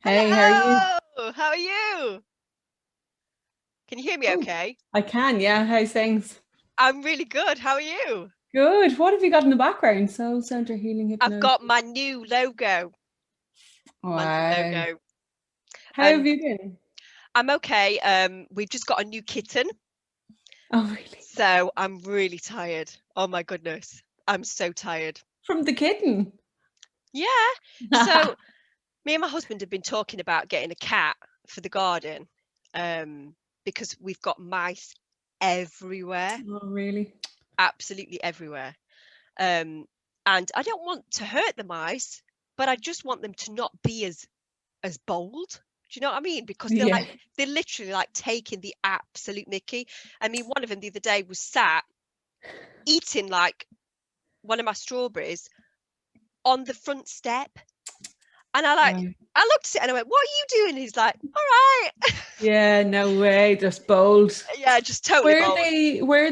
Hey, how are you? Hello, how are you? Can you hear me Oh, okay? I can, yeah. How's things? I'm really good. How are you? Good. What have you got in the background? Soul Center Healing I've Hypnosis. got my new logo. My new Wow. logo. How have And you been? I'm okay. We've just got a new kitten. Oh, really? So I'm really tired. Oh my goodness. I'm so tired. From the kitten. Yeah. So me and my husband have been talking about getting a cat for the garden. Because we've got mice everywhere. Oh, really? Absolutely everywhere. Um, and I don't want to hurt the mice, but I just want them to not be as bold. Do you know what I mean? Because Yeah. they're literally like taking the absolute mickey. I mean, one of them the other day was sat eating like one of my strawberries on the front step, and Wow. I looked at it and I went, "What are you doing?" And he's like, "All right." Yeah, no way. Just bold. Yeah, just totally Where are bold.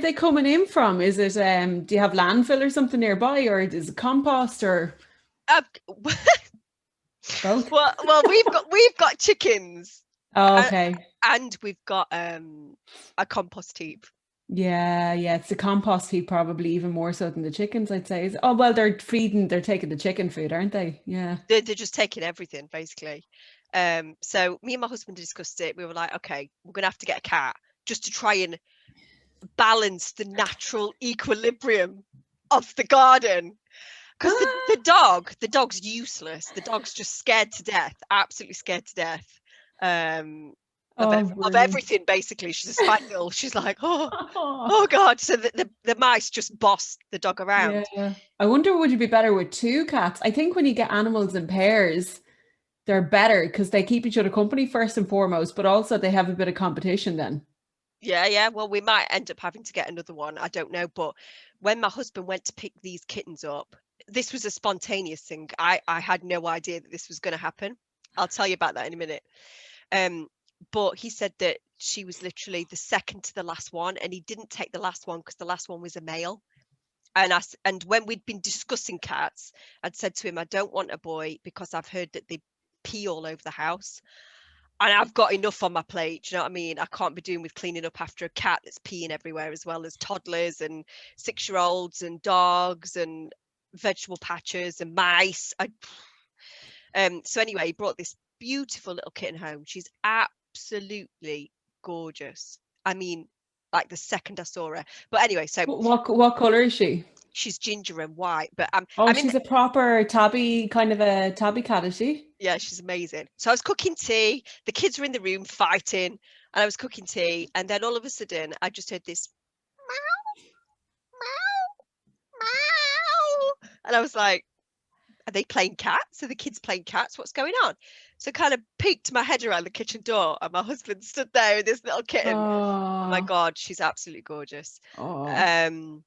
they coming in from? Is it do you have landfill or something nearby, or is it compost or Uh, both? well, we've got chickens, Oh, and, okay. and we've got a compost heap. Yeah, yeah, it's the compost heap probably even more so than the chickens, I'd say. Oh, well, they're taking the chicken food, aren't they? Yeah. They're just taking everything basically. So me and my husband discussed it. We were like, okay, we're gonna have to get a cat just to try and balance the natural equilibrium of the garden. Because the dog's useless. The dog's just scared to death, absolutely scared to death. Um, Oh, of brilliant. everything basically. She's a spy girl. She's like, oh God. So the mice just boss the dog Yeah. around. I wonder would you be better with two cats? I think when you get animals in pairs, they're better because they keep each other company first and foremost, but also they have a bit of competition then. Yeah, yeah. Well, we might end up having to get another one. I don't know. But when my husband went to pick these kittens up, this was a spontaneous thing. I had no idea that this was going to happen. I'll tell you about that in a minute. Um, but he said that she was literally the second to the last one, and he didn't take the last one because the last one was a male. And when we'd been discussing cats, I'd said to him, I don't want a boy because I've heard that they pee all over the house and I've got enough on my plate. Do you know what I mean? I can't be doing with cleaning up after a cat that's peeing everywhere, as well as toddlers and 6-year-olds and dogs and vegetable patches and mice. So anyway, he brought this beautiful little kitten home. She's absolutely gorgeous. I mean, like the second I saw her. But anyway, so What color is she? she's ginger and white. But Oh, I'm in. she's a proper tabby, kind of a tabby cat, is she? Yeah, she's amazing. So I was cooking tea. The kids were in the room fighting, and I was cooking tea. And then all of a sudden, I just heard this meow, meow. And I was like, are they playing cats? Are the kids playing cats? What's going on? So I kind of peeked my head around the kitchen door, and my husband stood there with this little kitten. Oh my Oh, God, she's absolutely gorgeous. oh, Um,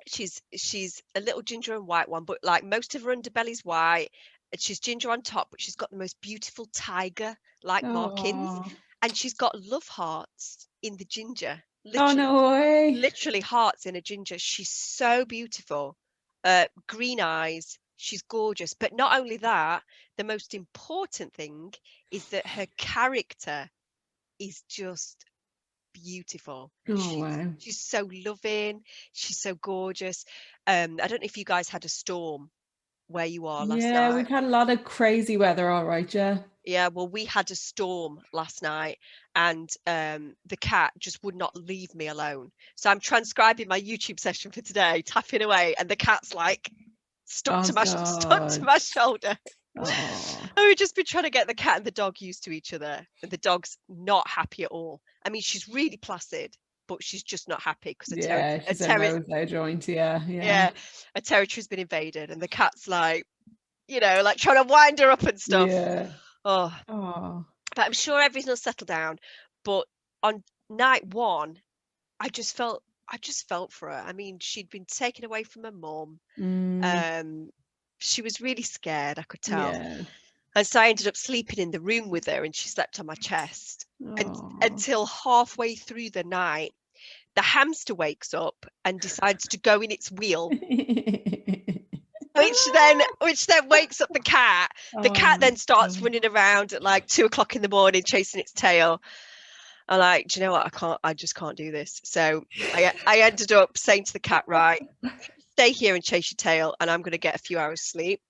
she's a little ginger and white one, but like most of her underbelly's white. And she's ginger on top, but she's got the most beautiful tiger like markings, oh, and she's got love hearts in the ginger. oh, no way. Literally hearts in a ginger. She's so beautiful. Green eyes. She's gorgeous. But not only that, the most important thing is that her character is just beautiful. Oh, wow. She's so loving. She's so gorgeous. I don't know if you guys had a storm where you are last Yeah, night. we've had a lot of crazy weather, all right, yeah. Yeah, well, we had a storm last night, and the cat just would not leave me alone. So I'm transcribing my YouTube session for today, tapping away, and the cat's like stuck Oh, to my stuck to God. my shoulder. Oh, And we've just been trying to get the cat and the dog used to each other, and the dog's not happy at all. I mean, she's really placid, but she's just not happy because yeah, she's a nose out of joint. Yeah, yeah, yeah, a territory's been invaded, and the cat's like, like trying to wind her up and stuff. yeah. Oh, Oh, but I'm sure everything will settle down. But on night one, I just felt for her. I mean, she'd been taken away from her mum. mm, Um, she was really scared, I could tell. yeah. And so I ended up sleeping in the room with her, and she slept on my chest. And Oh. until halfway through the night, the hamster wakes up and decides to go in its wheel. which then wakes up the cat. The cat then starts God. running around at like 2 o'clock in the morning, chasing its tail. I'm like, do you know what? I just can't do this. So I ended up saying to the cat, right, stay here and chase your tail, and I'm going to get a few hours sleep.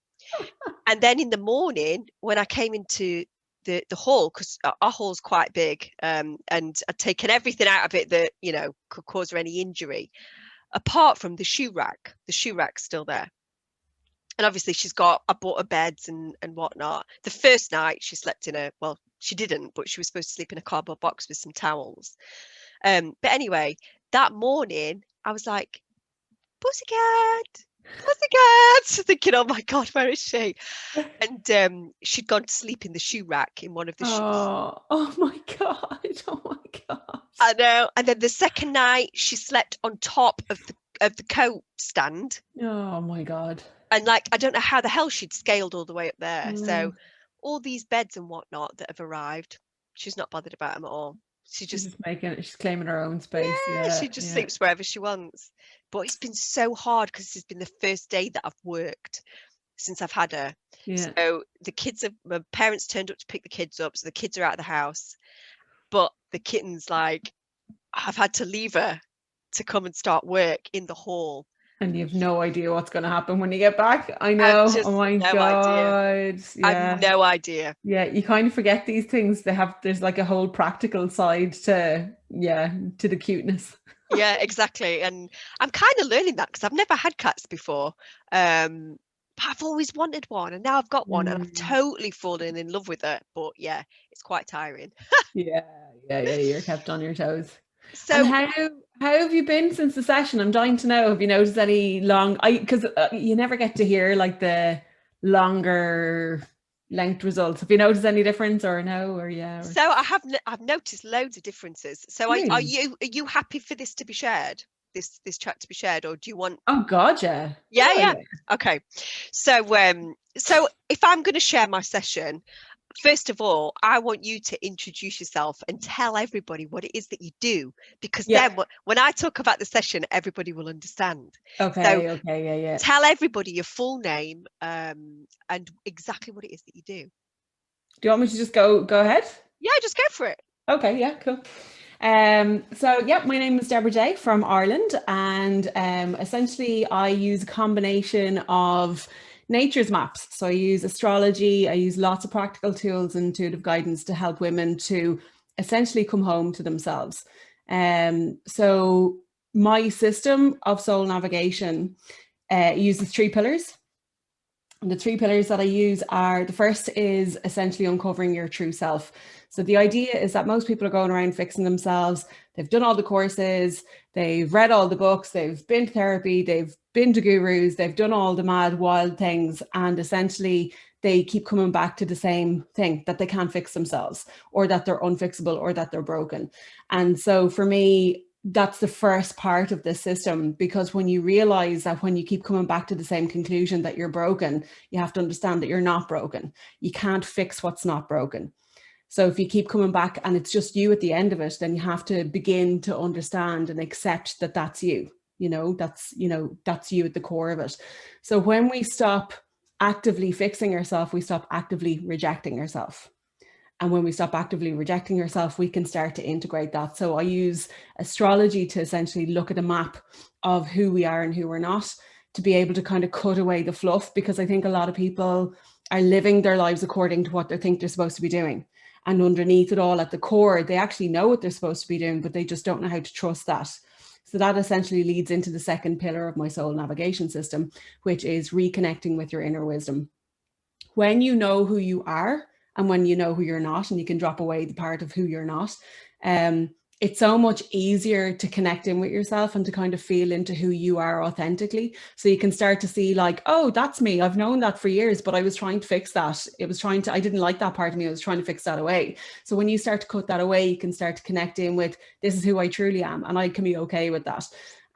And then in the morning, when I came into the hall, because our hall's quite big, and I'd taken everything out of it that, you know, could cause her any injury, apart from the shoe rack. The shoe rack's still there. And obviously I bought her beds and whatnot. The first night she slept well, she didn't, but she was supposed to sleep in a cardboard box with some towels. But anyway, that morning I was like, pussycat, thinking, oh my God, where is she? And she'd gone to sleep in the shoe rack in one of the shoes. Oh my God. Oh my God. I know. And then the second night she slept on top of the coat stand. Oh my God. And like, I don't know how the hell she'd scaled all the way up there. So all these beds and whatnot that have arrived, she's not bothered about them at all. She's claiming her own space. she just sleeps wherever she wants. But it's been so hard because this has been the first day that I've worked since I've had her. Yeah. So my parents turned up to pick the kids up. So the kids are out of the house. But the kitten's like, I've had to leave her to come and start work in the hall. And you have no idea what's going to happen when you get back. I know. Oh my God. Yeah. I have no idea. Yeah, you kind of forget these things. There's like a whole practical side to the cuteness. Yeah, exactly. And I'm kind of learning that because I've never had cats before. But I've always wanted one, and now I've got one, and I've totally fallen in love with it. But yeah, it's quite tiring. Yeah. You're kept on your toes. So and how have you been since the session? I'm dying to know. Have you noticed any because you never get to hear like the longer length results. Have you noticed any difference or no? Or yeah? So I've noticed loads of differences. So really? are you happy for this to be shared? This chat to be shared, or do you want? Oh God, yeah. Yeah. Okay. So if I'm going to share my session, first of all, I want you to introduce yourself and tell everybody what it is that you do, because then when I talk about the session, everybody will understand. Okay. Tell everybody your full name and exactly what it is that you do. Do you want me to just go ahead? Yeah, just go for it. Okay, yeah, cool. My name is Deborah J from Ireland, and essentially I use a combination of nature's maps. So I use astrology, I use lots of practical tools and intuitive guidance to help women to essentially come home to themselves. So my system of soul navigation uses 3 pillars. And the 3 pillars that I use are, the first is essentially uncovering your true self. So the idea is that most people are going around fixing themselves. They've done all the courses, they've read all the books, they've been to therapy, they've been to gurus, they've done all the mad, wild things. And essentially they keep coming back to the same thing, that they can't fix themselves, or that they're unfixable, or that they're broken. And so for me, that's the first part of this system, because when you realize that when you keep coming back to the same conclusion that you're broken, you have to understand that you're not broken. You can't fix what's not broken. So if you keep coming back and it's just you at the end of it, then you have to begin to understand and accept that that's you. That's you at the core of it. So when we stop actively fixing ourselves, we stop actively rejecting ourselves. And when we stop actively rejecting ourselves, we can start to integrate that. So I use astrology to essentially look at a map of who we are and who we're not, to be able to kind of cut away the fluff, because I think a lot of people are living their lives according to what they think they're supposed to be doing. And underneath it all, at the core, they actually know what they're supposed to be doing, but they just don't know how to trust that. So that essentially leads into the second pillar of my soul navigation system, which is reconnecting with your inner wisdom. When you know who you are, and when you know who you're not, and you can drop away the part of who you're not, it's so much easier to connect in with yourself and to kind of feel into who you are authentically. So you can start to see like, oh, that's me. I've known that for years, but I was trying to fix that. I didn't like that part of me. I was trying to fix that away. So when you start to cut that away, you can start to connect in with, this is who I truly am, and I can be okay with that.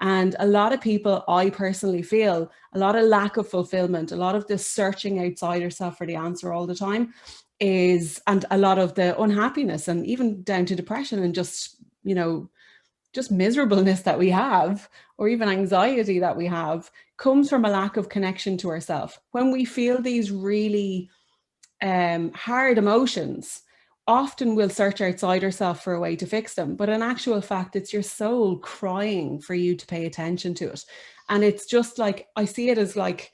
And a lot of people, I personally feel, a lot of lack of fulfillment, a lot of this searching outside yourself for the answer all the time and a lot of the unhappiness, and even down to depression, and just miserableness that we have, or even anxiety that we have, comes from a lack of connection to ourselves. When we feel these really hard emotions, often we'll search outside ourselves for a way to fix them. But in actual fact, it's your soul crying for you to pay attention to it. And it's just like, I see it as like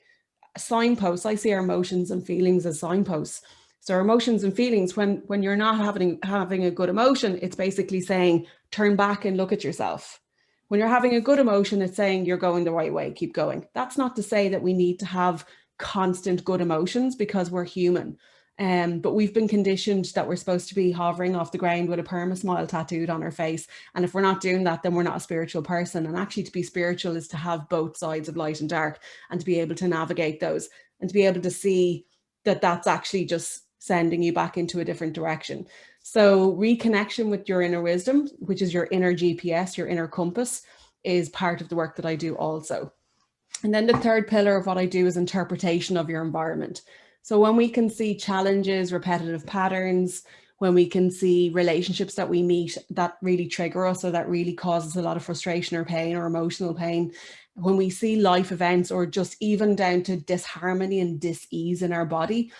signposts. I see our emotions and feelings as signposts. So our emotions and feelings, when you're not having a good emotion, it's basically saying, turn back and look at yourself. When you're having a good emotion, it's saying you're going the right way, keep going. That's not to say that we need to have constant good emotions, because we're human. But we've been conditioned that we're supposed to be hovering off the ground with a perma smile tattooed on our face. And if we're not doing that, then we're not a spiritual person. And actually, to be spiritual is to have both sides of light and dark, and to be able to navigate those, and to be able to see that that's actually just sending you back into a different direction. So reconnection with your inner wisdom, which is your inner GPS, your inner compass, is part of the work that I do also. And then the third pillar of what I do is interpretation of your environment. So when we can see challenges, repetitive patterns, when we can see relationships that we meet that really trigger us, or that really causes a lot of frustration or pain or emotional pain, when we see life events, or just even down to disharmony and dis-ease in our body,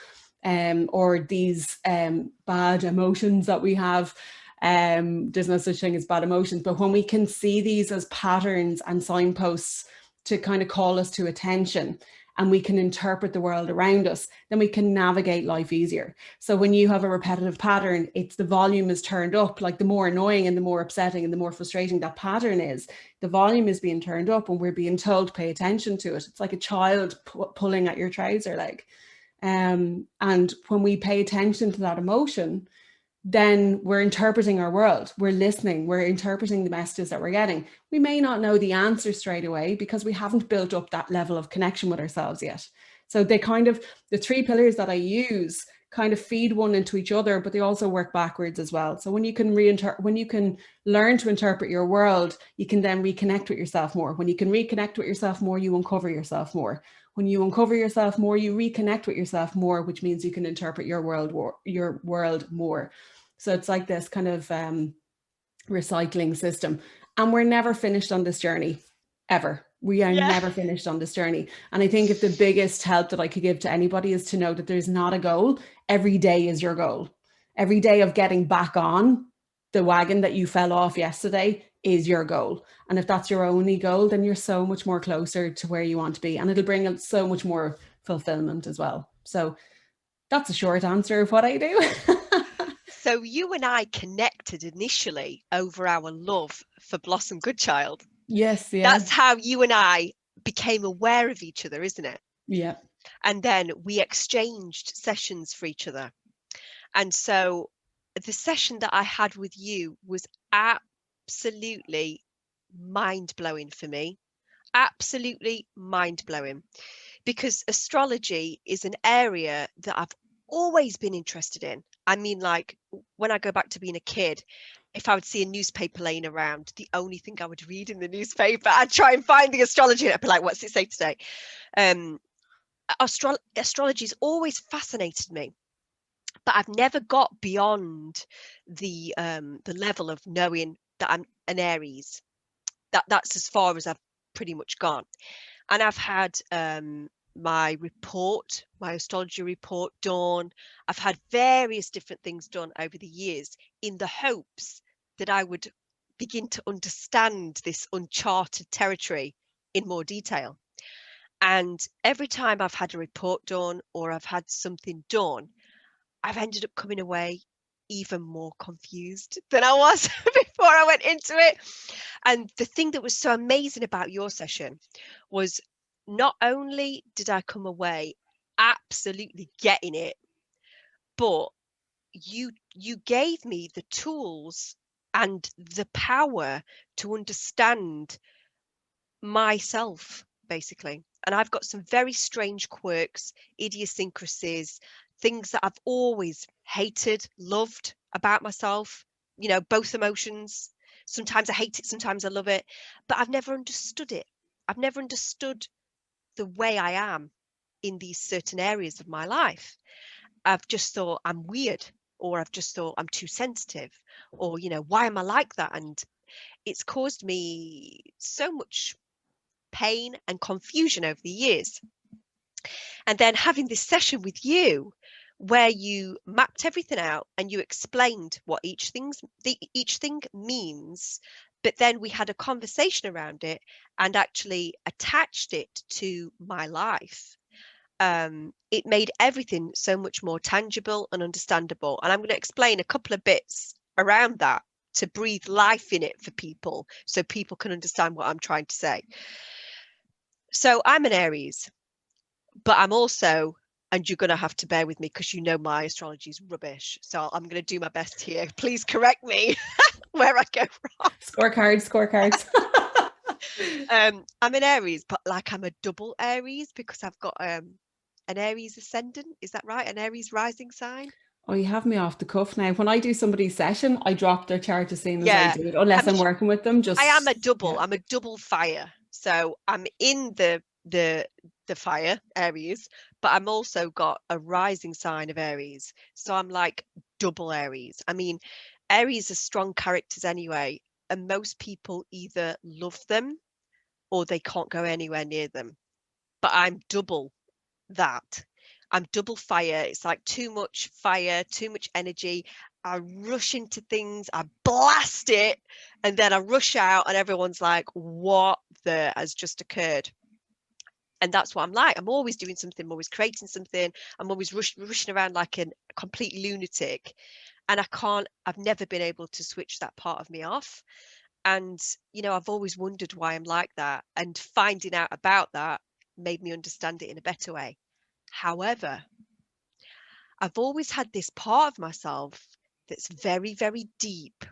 or these bad emotions that we have, there's no such thing as bad emotions, but when we can see these as patterns and signposts to kind of call us to attention, and we can interpret the world around us, then we can navigate life easier. So when you have a repetitive pattern, it's the volume is turned up. Like the more annoying and the more upsetting and the more frustrating that pattern is, the volume is being turned up, and we're being told to pay attention to it. It's like a child pulling at your trouser leg. And when we pay attention to that emotion, then we're interpreting our world. We're listening. We're interpreting the messages that we're getting. We may not know the answer straight away, because we haven't built up that level of connection with ourselves yet. So they kind of, the three pillars that I use kind of feed one into each other, but they also work backwards as well. So when you can learn to interpret your world, you can then reconnect with yourself more. When you can reconnect with yourself more, you uncover yourself more. When you uncover yourself more, you reconnect with yourself more, which means you can interpret your world more. So it's like this kind of recycling system. And we're never finished on this journey, ever. We are never finished on this journey. And I think if the biggest help that I could give to anybody is to know that there's not a goal. Every day is your goal. Every day of getting back on the wagon that you fell off yesterday is your goal. And if that's your only goal, then you're so much more closer to where you want to be. And it'll bring so much more fulfillment as well. So that's a short answer of what I do. So you and I connected initially over our love for Blossom Goodchild. Yes, yeah. That's how you and I became aware of each other, isn't it? Yeah. And then we exchanged sessions for each other. And so the session that I had with you was absolutely mind-blowing for me. Absolutely mind-blowing. Because astrology is an area that I've always been interested in. I mean, like when I go back to being a kid, if I would see a newspaper laying around, the only thing I would read in the newspaper, I'd try and find the astrology and I'd be like, what's it say today? Astrology's always fascinated me, but I've never got beyond the level of knowing that I'm an Aries. That's as far as I've pretty much gone. And I've had my astrology report done. I've had various different things done over the years in the hopes that I would begin to understand this uncharted territory in more detail. And every time I've had a report done or I've had something done, I've ended up coming away even more confused than I was before I went into it. And the thing that was so amazing about your session was not only did I come away absolutely getting it, but you gave me the tools and the power to understand myself, basically. And I've got some very strange quirks, idiosyncrasies, things that I've always hated, loved about myself, both emotions. Sometimes I hate it, sometimes I love it, but I've never understood it. I've never understood the way I am in these certain areas of my life. I've just thought I'm weird, or I've just thought I'm too sensitive, or, why am I like that? And it's caused me so much pain and confusion over the years. And then having this session with you where you mapped everything out and you explained what each thing means, but then we had a conversation around it and actually attached it to my life. It made everything so much more tangible and understandable. And I'm going to explain a couple of bits around that to breathe life in it for people so people can understand what I'm trying to say. So I'm an Aries, but I'm also, and you're going to have to bear with me because you know my astrology is rubbish. So I'm going to do my best here. Please correct me where I go wrong. Scorecards. I'm an Aries, but like I'm a double Aries because I've got an Aries ascendant. Is that right? An Aries rising sign? Oh, you have me off the cuff now. When I do somebody's session, I drop their chart the same as I do it, unless I'm working with them. I am a double. Yeah. I'm a double fire. So I'm in the fire, Aries, but I'm also got a rising sign of Aries. So I'm like double Aries. I mean, Aries are strong characters anyway, and most people either love them or they can't go anywhere near them. But I'm double that. I'm double fire. It's like too much fire, too much energy. I rush into things, I blast it, and then I rush out, and everyone's like, what the has just occurred? And that's what I'm like. I'm always doing something, I'm always creating something. I'm always rushing around like a complete lunatic. And I've never been able to switch that part of me off. And, you know, I've always wondered why I'm like that. And finding out about that made me understand it in a better way. However, I've always had this part of myself that's very, very deep,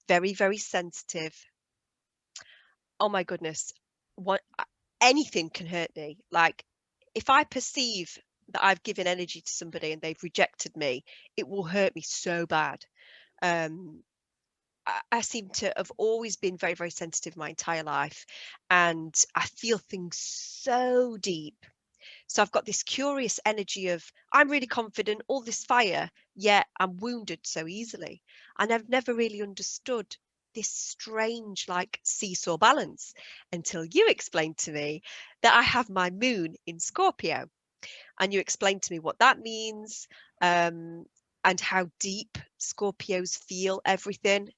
very, very sensitive. Oh my goodness. Anything can hurt me. Like if I perceive that I've given energy to somebody and they've rejected me, it will hurt me so bad. I seem to have always been very, very sensitive my entire life, and I feel things so deep. So I've got this curious energy of I'm really confident, all this fire, yet I'm wounded so easily. And I've never really understood this strange like seesaw balance until you explained to me that I have my moon in Scorpio. And you explained to me what that means, and how deep Scorpios feel everything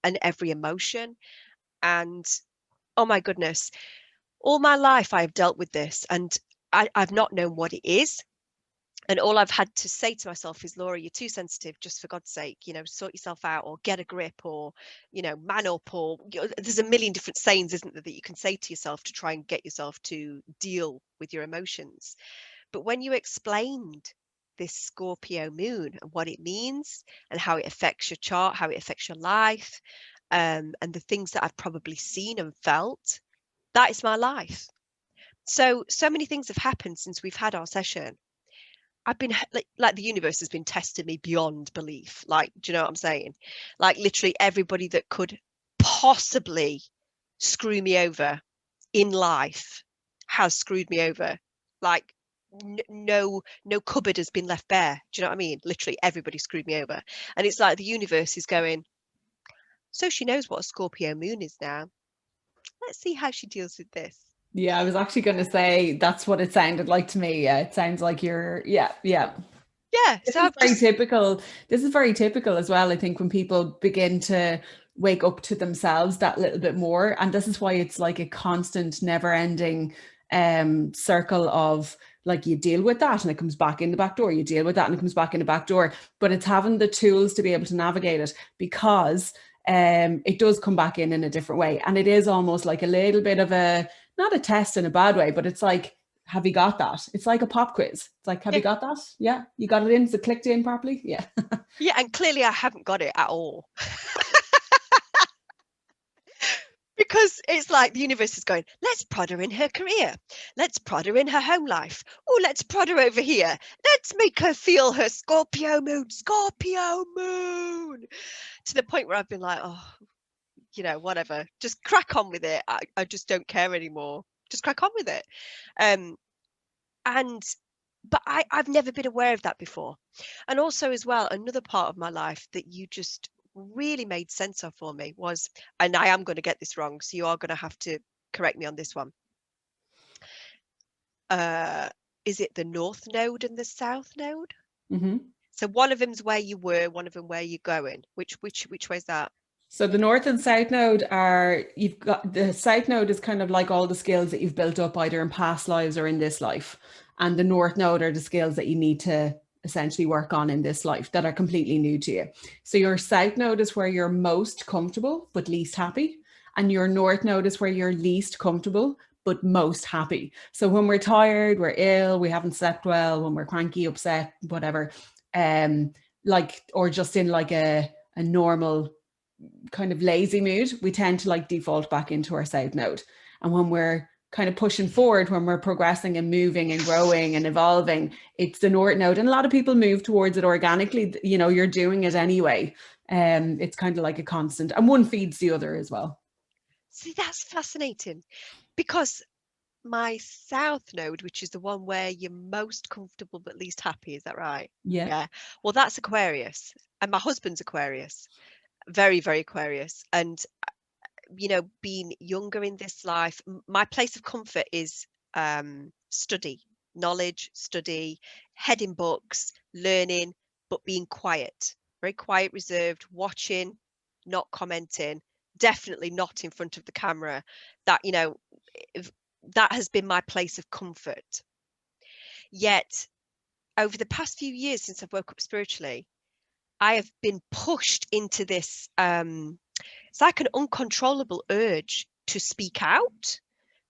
and every emotion. And oh my goodness, all my life I have dealt with this, and I've not known what it is. And all I've had to say to myself is, Laura, you're too sensitive, just for God's sake, you know, sort yourself out, or get a grip, or, you know, man up, or there's a million different sayings, isn't there, that you can say to yourself to try and get yourself to deal with your emotions. But when you explained this Scorpio moon and what it means and how it affects your chart, how it affects your life, and the things that I've probably seen and felt, that is my life. So many things have happened since we've had our session. I've been like the universe has been testing me beyond belief. Like, do you know what I'm saying? Like literally everybody that could possibly screw me over in life has screwed me over. Like no cupboard has been left bare. Do you know what I mean? Literally everybody screwed me over. And it's like the universe is going, so she knows what a Scorpio moon is now. Let's see how she deals with this. Yeah, I was actually going to say that's what it sounded like to me. Yeah, it sounds like you're, yeah. This So is very typical. This is very typical as well. I think when people begin to wake up to themselves that little bit more, and this is why it's like a constant, never-ending circle of like you deal with that and it comes back in the back door. You deal with that and it comes back in the back door. But it's having the tools to be able to navigate it, because it does come back in a different way, and it is almost like a little bit of a, not a test in a bad way, but it's like, have you got that? It's like a pop quiz. It's like, have you got that? Yeah, you got it in? Is it clicked in properly? Yeah. Yeah, and clearly I haven't got it at all. Because it's like the universe is going, let's prod her in her career. Let's prod her in her home life. Oh, let's prod her over here. Let's make her feel her Scorpio moon. To the point where I've been like, oh, you know, whatever. Just crack on with it. I just don't care anymore. Just crack on with it. But I've never been aware of that before. And also as well, another part of my life that you just really made sense of for me was, and I am going to get this wrong, so you are going to have to correct me on this one. Is it the North Node and the South Node? Mm-hmm. So one of them's where you were, one of them where you're going. Which way is that? So the North and South Node are, you've got, the South Node is kind of like all the skills that you've built up either in past lives or in this life. And the North Node are the skills that you need to essentially work on in this life that are completely new to you. So your South Node is where you're most comfortable but least happy. And your North Node is where you're least comfortable but most happy. So when we're tired, we're ill, we haven't slept well, when we're cranky, upset, whatever, like, or just in like a normal kind of lazy mood, we tend to like default back into our South Node. And when we're kind of pushing forward, when we're progressing and moving and growing and evolving, it's the North Node. And a lot of people move towards it organically. You know, you're doing it anyway. It's kind of like a constant, and one feeds the other as well. See, that's fascinating, because my South Node, which is the one where you're most comfortable but least happy, is that right? Yeah. Well, that's Aquarius, and my husband's Aquarius, very, very Aquarius. And you know, being younger in this life, my place of comfort is study, knowledge, study, head in books, learning, but being quiet, very quiet, reserved, watching, not commenting, definitely not in front of the camera. That, you know, that has been my place of comfort. Yet over the past few years since I've woke up spiritually, I have been pushed into this it's like an uncontrollable urge to speak out,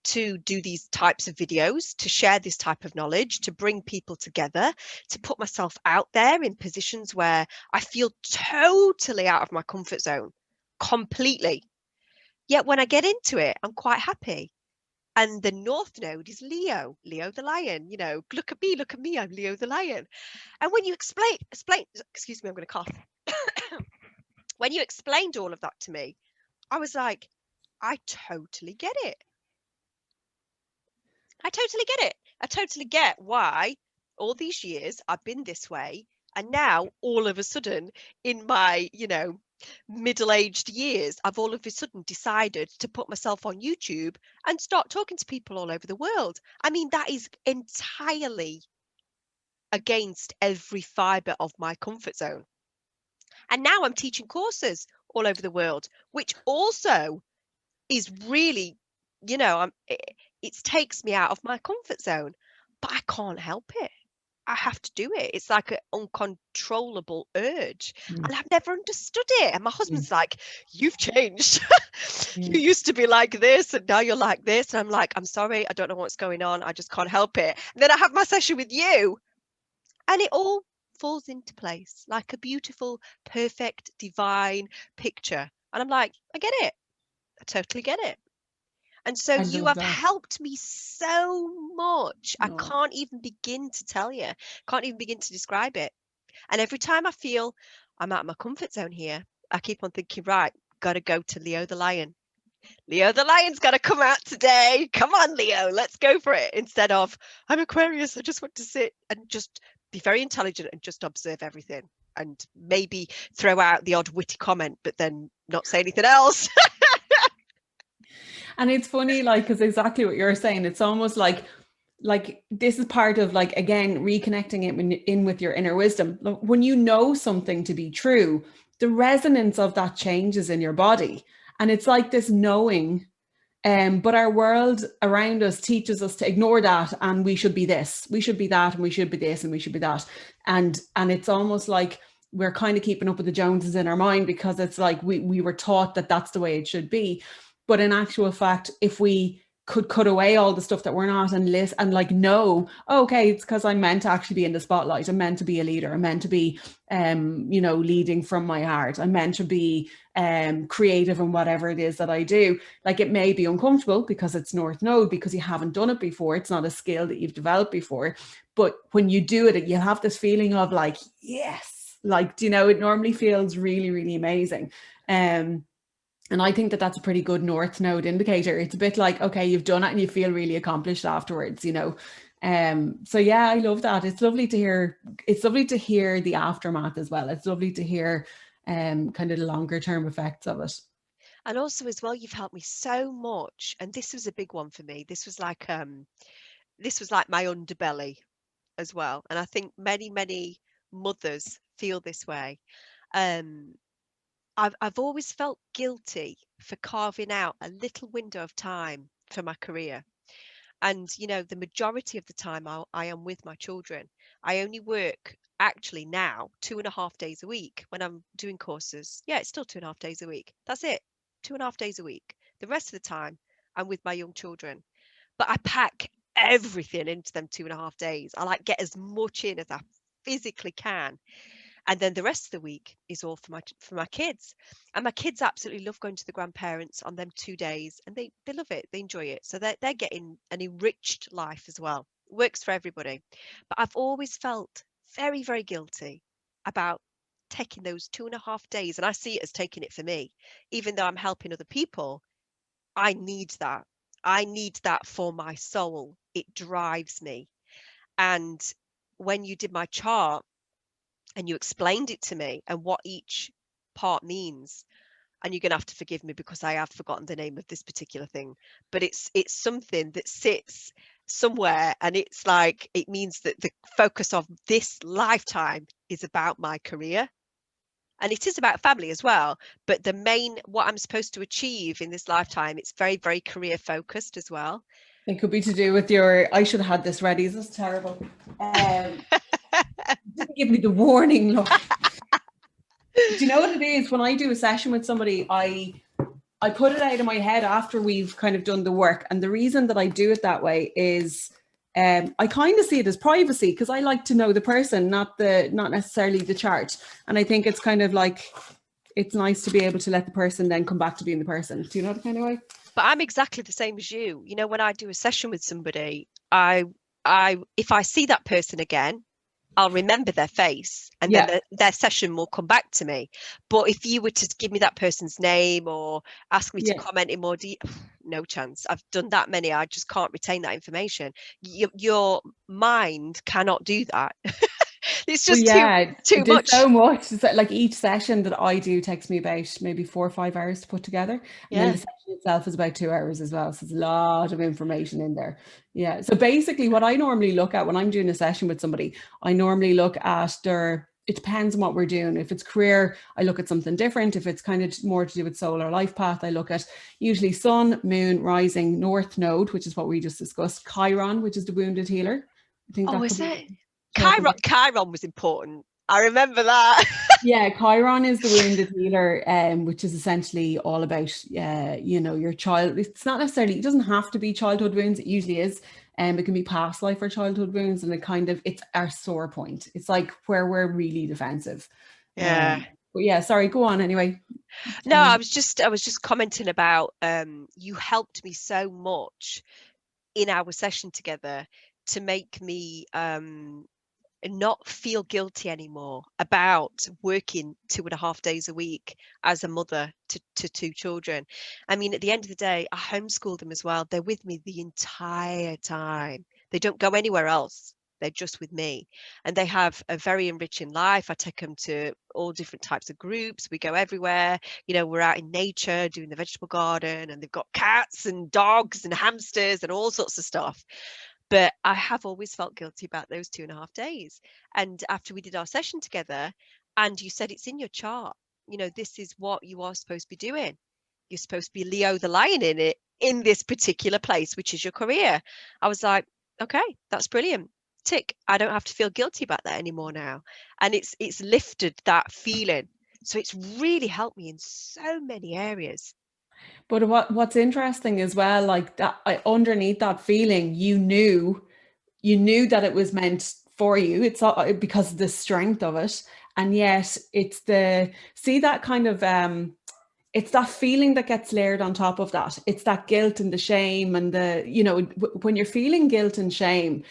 to do these types of videos, to share this type of knowledge, to bring people together, to put myself out there in positions where I feel totally out of my comfort zone, completely. Yet when I get into it, I'm quite happy. And the North Node is Leo, Leo the lion. You know, look at me, I'm Leo the lion. And when you explain, excuse me, I'm going to cough. When you explained all of that to me, I was like, I totally get it. I totally get it. I totally get why all these years I've been this way. And now all of a sudden in my, you know, middle-aged years, I've all of a sudden decided to put myself on YouTube and start talking to people all over the world. I mean, that is entirely against every fiber of my comfort zone. And now I'm teaching courses all over the world, which also is really, you know, it takes me out of my comfort zone, but I can't help it. I have to do it. It's like an uncontrollable urge. And I've never understood it. And my husband's like, you've changed. You used to be like this and now you're like this. And I'm like, I'm sorry, I don't know what's going on. I just can't help it. And then I have my session with you and it all falls into place like a beautiful, perfect, divine picture. And I'm like, I get it. I totally get it. And so I you love have that. helped me so much. I No. can't even begin to tell you, can't even begin to describe it. And every time I feel I'm out of my comfort zone here, I keep on thinking, right, got to go to Leo the lion. Leo the lion's got to come out today. Come on, Leo, let's go for it. Instead of, I'm Aquarius, I just want to sit and just be very intelligent and just observe everything and maybe throw out the odd witty comment, but then not say anything else. And it's funny, like, because exactly what you're saying, it's almost like this is part of, like, again, reconnecting it in with your inner wisdom. When you know something to be true, the resonance of that changes in your body. And it's like this knowing, but our world around us teaches us to ignore that, and we should be this, we should be that, and we should be this, and we should be that. And it's almost like we're kind of keeping up with the Joneses in our mind, because it's like we were taught that that's the way it should be. But in actual fact, if we could cut away all the stuff that we're not and list and like know, oh, okay, it's because I'm meant to actually be in the spotlight. I'm meant to be a leader. I'm meant to be, you know, leading from my heart. I'm meant to be creative in whatever it is that I do. Like, it may be uncomfortable because it's North Node, because you haven't done it before. It's not a skill that you've developed before. But when you do it, you have this feeling of like, yes, like, you know, it normally feels really, really amazing. And I think that that's a pretty good North Node indicator. It's a bit like, okay, you've done it and you feel really accomplished afterwards, you know. So yeah, I love that. It's lovely to hear. It's lovely to hear the aftermath as well. It's lovely to hear kind of the longer term effects of it. And also as well, you've helped me so much. And this was a big one for me. This was like my underbelly as well. And I think many, many mothers feel this way. Um, I've always felt guilty for carving out a little window of time for my career. And, you know, the majority of the time I am with my children. I only work actually now 2.5 days a week when I'm doing courses. Yeah, it's still 2.5 days a week. That's it. 2.5 days a week. The rest of the time I'm with my young children. But I pack everything into them 2.5 days. I like get as much in as I physically can, and then the rest of the week is all for my kids. And my kids absolutely love going to the grandparents on them 2 days, and they love it, they enjoy it, so they're getting an enriched life as well. Works for everybody. But I've always felt very, very guilty about taking those 2.5 days, and I see it as taking it for me. Even though I'm helping other people, I need that. I need that for my soul. It drives me. And when you did my chart and you explained it to me and what each part means, and you're going to have to forgive me because I have forgotten the name of this particular thing, but it's something that sits somewhere, and it's like it means that the focus of this lifetime is about my career, and it is about family as well, but the main what I'm supposed to achieve in this lifetime, it's very, very career focused as well. It could be to do with your, I should have had this ready. This is terrible. Didn't give me the warning, look. Do you know what it is? When I do a session with somebody, I put it out of my head after we've kind of done the work. And the reason that I do it that way is I kind of see it as privacy, because I like to know the person, not necessarily the chart. And I think it's kind of like, it's nice to be able to let the person then come back to being the person. Do you know the kind of way? But I'm exactly the same as you. You know, when I do a session with somebody, I if I see that person again, I'll remember their face, and then their session will come back to me. But if you were to give me that person's name or ask me to comment in more detail, no chance. I've done that many. I just can't retain that information. Your mind cannot do that. It's just too much. So much. It's like each session that I do takes me about maybe 4 or 5 hours to put together. And then the session itself is about 2 hours as well. So there's a lot of information in there. Yeah. So basically what I normally look at when I'm doing a session with somebody, I normally look at it depends on what we're doing. If it's career, I look at something different. If it's kind of more to do with soul or life path, I look at usually sun, moon, rising, north node, which is what we just discussed, Chiron, which is the wounded healer. I think is it? Chiron was important. I remember that. Yeah, Chiron is the wounded healer, which is essentially all about, you know, your child. It's not necessarily, it doesn't have to be childhood wounds. It usually is. It can be past life or childhood wounds, and it's our sore point. It's like where we're really defensive. Yeah. But yeah, sorry, go on anyway. No, I was just commenting about you helped me so much in our session together to make me not feel guilty anymore about working 2.5 days a week as a mother to 2 children. I mean, at the end of the day, I homeschool them as well. They're with me the entire time. They don't go anywhere else. They're just with me, and they have a very enriching life. I take them to all different types of groups. We go everywhere. You know, we're out in nature doing the vegetable garden, and they've got cats and dogs and hamsters and all sorts of stuff. But I have always felt guilty about those 2.5 days. And after we did our session together, and you said it's in your chart, you know, this is what you are supposed to be doing. You're supposed to be Leo the lion in this particular place, which is your career. I was like, okay, that's brilliant. Tick. I don't have to feel guilty about that anymore now. And it's lifted that feeling. So it's really helped me in so many areas. But what's interesting as well, like that, underneath that feeling, you knew that it was meant for you. It's because of the strength of it, and yet it's that kind of it's that feeling that gets layered on top of that. It's that guilt and the shame, and when you're feeling guilt and shame,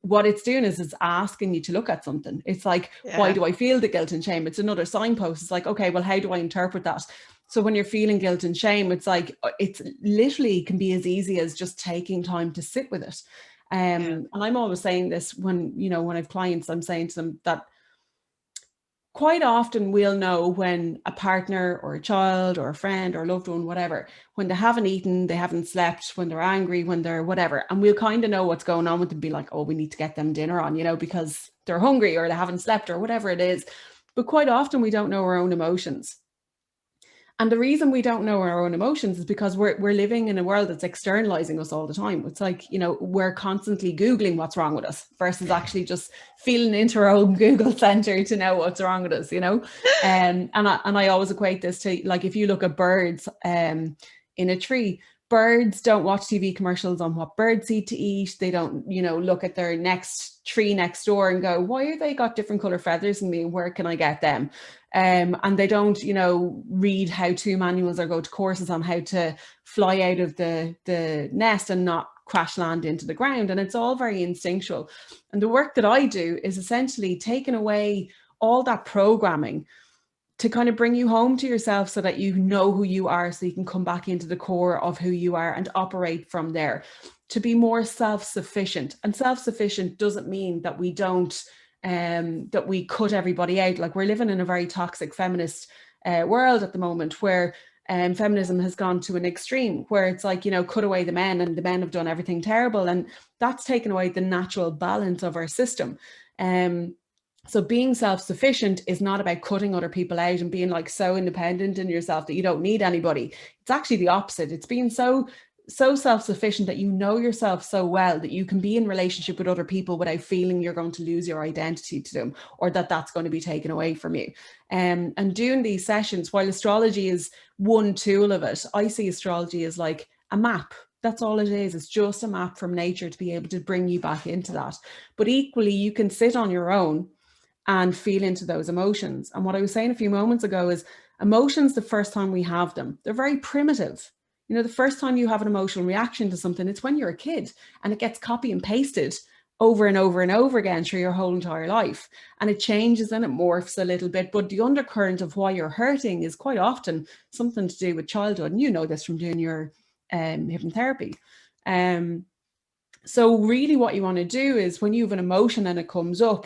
what it's doing is it's asking you to look at something. It's like, why do I feel the guilt and shame? It's another signpost. It's like, okay, well, how do I interpret that? So when you're feeling guilt and shame, it's like, it's literally can be as easy as just taking time to sit with it. And I'm always saying this when I have clients, I'm saying to them that quite often we'll know when a partner or a child or a friend or loved one, whatever, when they haven't eaten, they haven't slept, when they're angry, when they're whatever. And we'll kind of know what's going on with them, be like, oh, we need to get them dinner on, because they're hungry or they haven't slept or whatever it is. But quite often we don't know our own emotions. And the reason we don't know our own emotions is because we're living in a world that's externalizing us all the time. It's like, we're constantly Googling what's wrong with us versus actually just feeling into our own Google center to know what's wrong with us, And I always equate this to, like, if you look at birds in a tree, birds don't watch TV commercials on what birds need to eat. They don't, look at their next tree next door and go, why are they got different color feathers than me? Where can I get them? And they don't, read how-to manuals or go to courses on how to fly out of the nest and not crash land into the ground. And it's all very instinctual. And the work that I do is essentially taking away all that programming to kind of bring you home to yourself so that you know who you are, so you can come back into the core of who you are and operate from there, to be more self-sufficient. And self-sufficient doesn't mean that we don't that we cut everybody out. Like, we're living in a very toxic feminist world at the moment, where feminism has gone to an extreme where it's like, cut away the men, and the men have done everything terrible, and that's taken away the natural balance of our system. So being self-sufficient is not about cutting other people out and being like so independent in yourself that you don't need anybody. It's actually the opposite. It's being so self-sufficient that you know yourself so well that you can be in relationship with other people without feeling you're going to lose your identity to them, or that that's going to be taken away from you. And doing these sessions, while astrology is one tool of it, I see astrology as like a map. That's all it is. It's just a map from nature to be able to bring you back into that. But equally, you can sit on your own and feel into those emotions. And what I was saying a few moments ago is, emotions, the first time we have them, they're very primitive. The first time you have an emotional reaction to something, it's when you're a kid, and it gets copy and pasted over and over and over again through your whole entire life. And it changes and it morphs a little bit, but the undercurrent of why you're hurting is quite often something to do with childhood. And you know this from doing your hypnotherapy. So really what you want to do is, when you have an emotion and it comes up,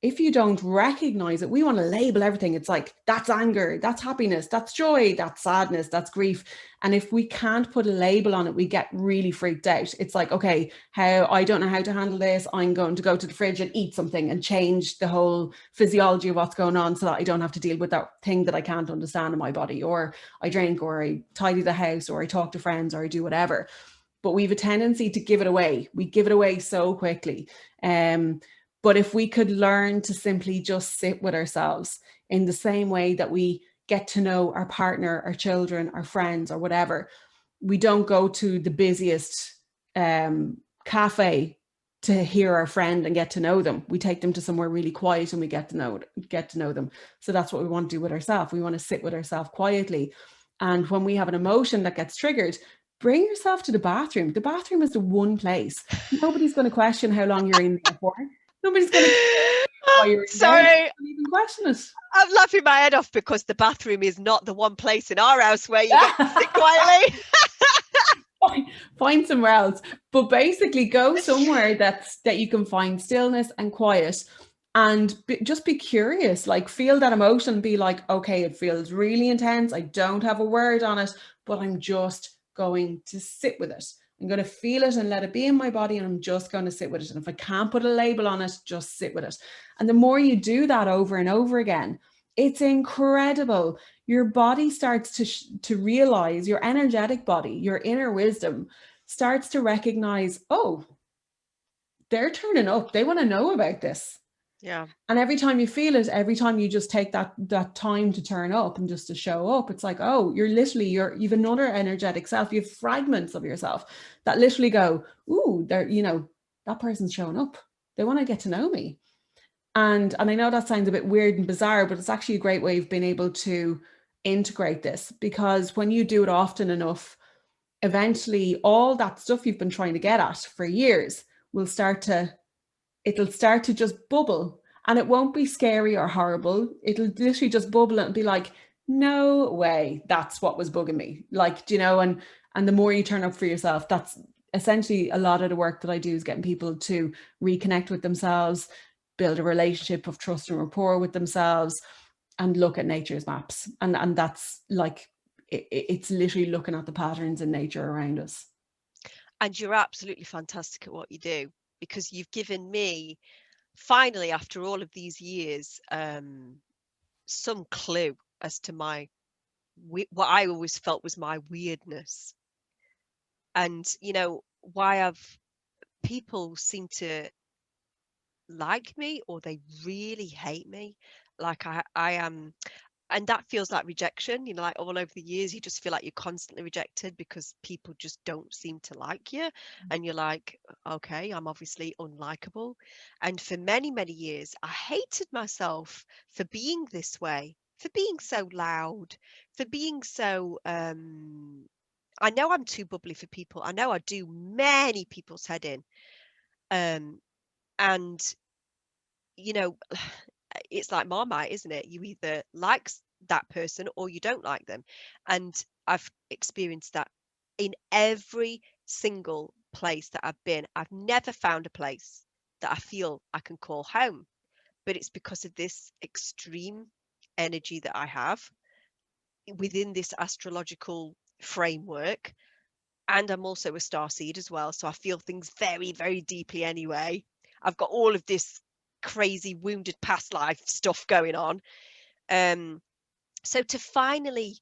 if you don't recognize it, we want to label everything. It's like, that's anger, that's happiness, that's joy, that's sadness, that's grief. And if we can't put a label on it, we get really freaked out. It's like, okay, I don't know how to handle this. I'm going to go to the fridge and eat something and change the whole physiology of what's going on so that I don't have to deal with that thing that I can't understand in my body. Or I drink, or I tidy the house, or I talk to friends, or I do whatever. But we have a tendency to give it away. We give it away so quickly. But if we could learn to simply just sit with ourselves in the same way that we get to know our partner, our children, our friends, or whatever, we don't go to the busiest cafe to hear our friend and get to know them. We take them to somewhere really quiet and we get to know them. So that's what we want to do with ourselves. We want to sit with ourselves quietly. And when we have an emotion that gets triggered, bring yourself to the bathroom. The bathroom is the one place. Nobody's going to question how long you're in there for. Nobody's going to why you're in sorry. there. Don't even question it. I'm laughing my head off because the bathroom is not the one place in our house where you get to sit quietly. Find somewhere else. But basically go somewhere that you can find stillness and quiet, and just be curious, like feel that emotion, be like, okay, it feels really intense. I don't have a word on it, but I'm just going to sit with it. I'm going to feel it and let it be in my body, and I'm just going to sit with it. And if I can't put a label on it, just sit with it. And the more you do that over and over again, it's incredible. Your body starts to realize, your energetic body, your inner wisdom starts to recognize, oh, they're turning up. They want to know about this. Yeah. And every time you feel it, every time you just take that time to turn up and just to show up, it's like, oh, you've another energetic self. You have fragments of yourself that literally go, ooh, that person's showing up. They want to get to know me. And I know that sounds a bit weird and bizarre, but it's actually a great way of being able to integrate this, because when you do it often enough, eventually all that stuff you've been trying to get at for years it'll start to just bubble, and it won't be scary or horrible. It'll literally just bubble and be like, no way, that's what was bugging me. Like, and the more you turn up for yourself, that's essentially a lot of the work that I do, is getting people to reconnect with themselves, build a relationship of trust and rapport with themselves, look at nature's maps. And that's like, it's literally looking at the patterns in nature around us. And you're absolutely fantastic at what you do, because you've given me, finally, after all of these years, some clue as to what I always felt was my weirdness. And, you know, why people seem to like me, or they really hate me. Like I am, and that feels like rejection, you know, like all over the years, you just feel like you're constantly rejected because people just don't seem to like you. And you're like, okay, I'm obviously unlikable. And for many, many years, I hated myself for being this way, for being so loud, for being so, I know I'm too bubbly for people. I know I do many people's head in. And, you know, it's like Marmite, isn't it? You either like that person or you don't like them. And I've experienced that in every single place that I've been. I've never found a place that I feel I can call home, but it's because of this extreme energy that I have within this astrological framework. And I'm also a starseed as well, so I feel things very, very deeply anyway. I've got all of this crazy wounded past life stuff going on. So to finally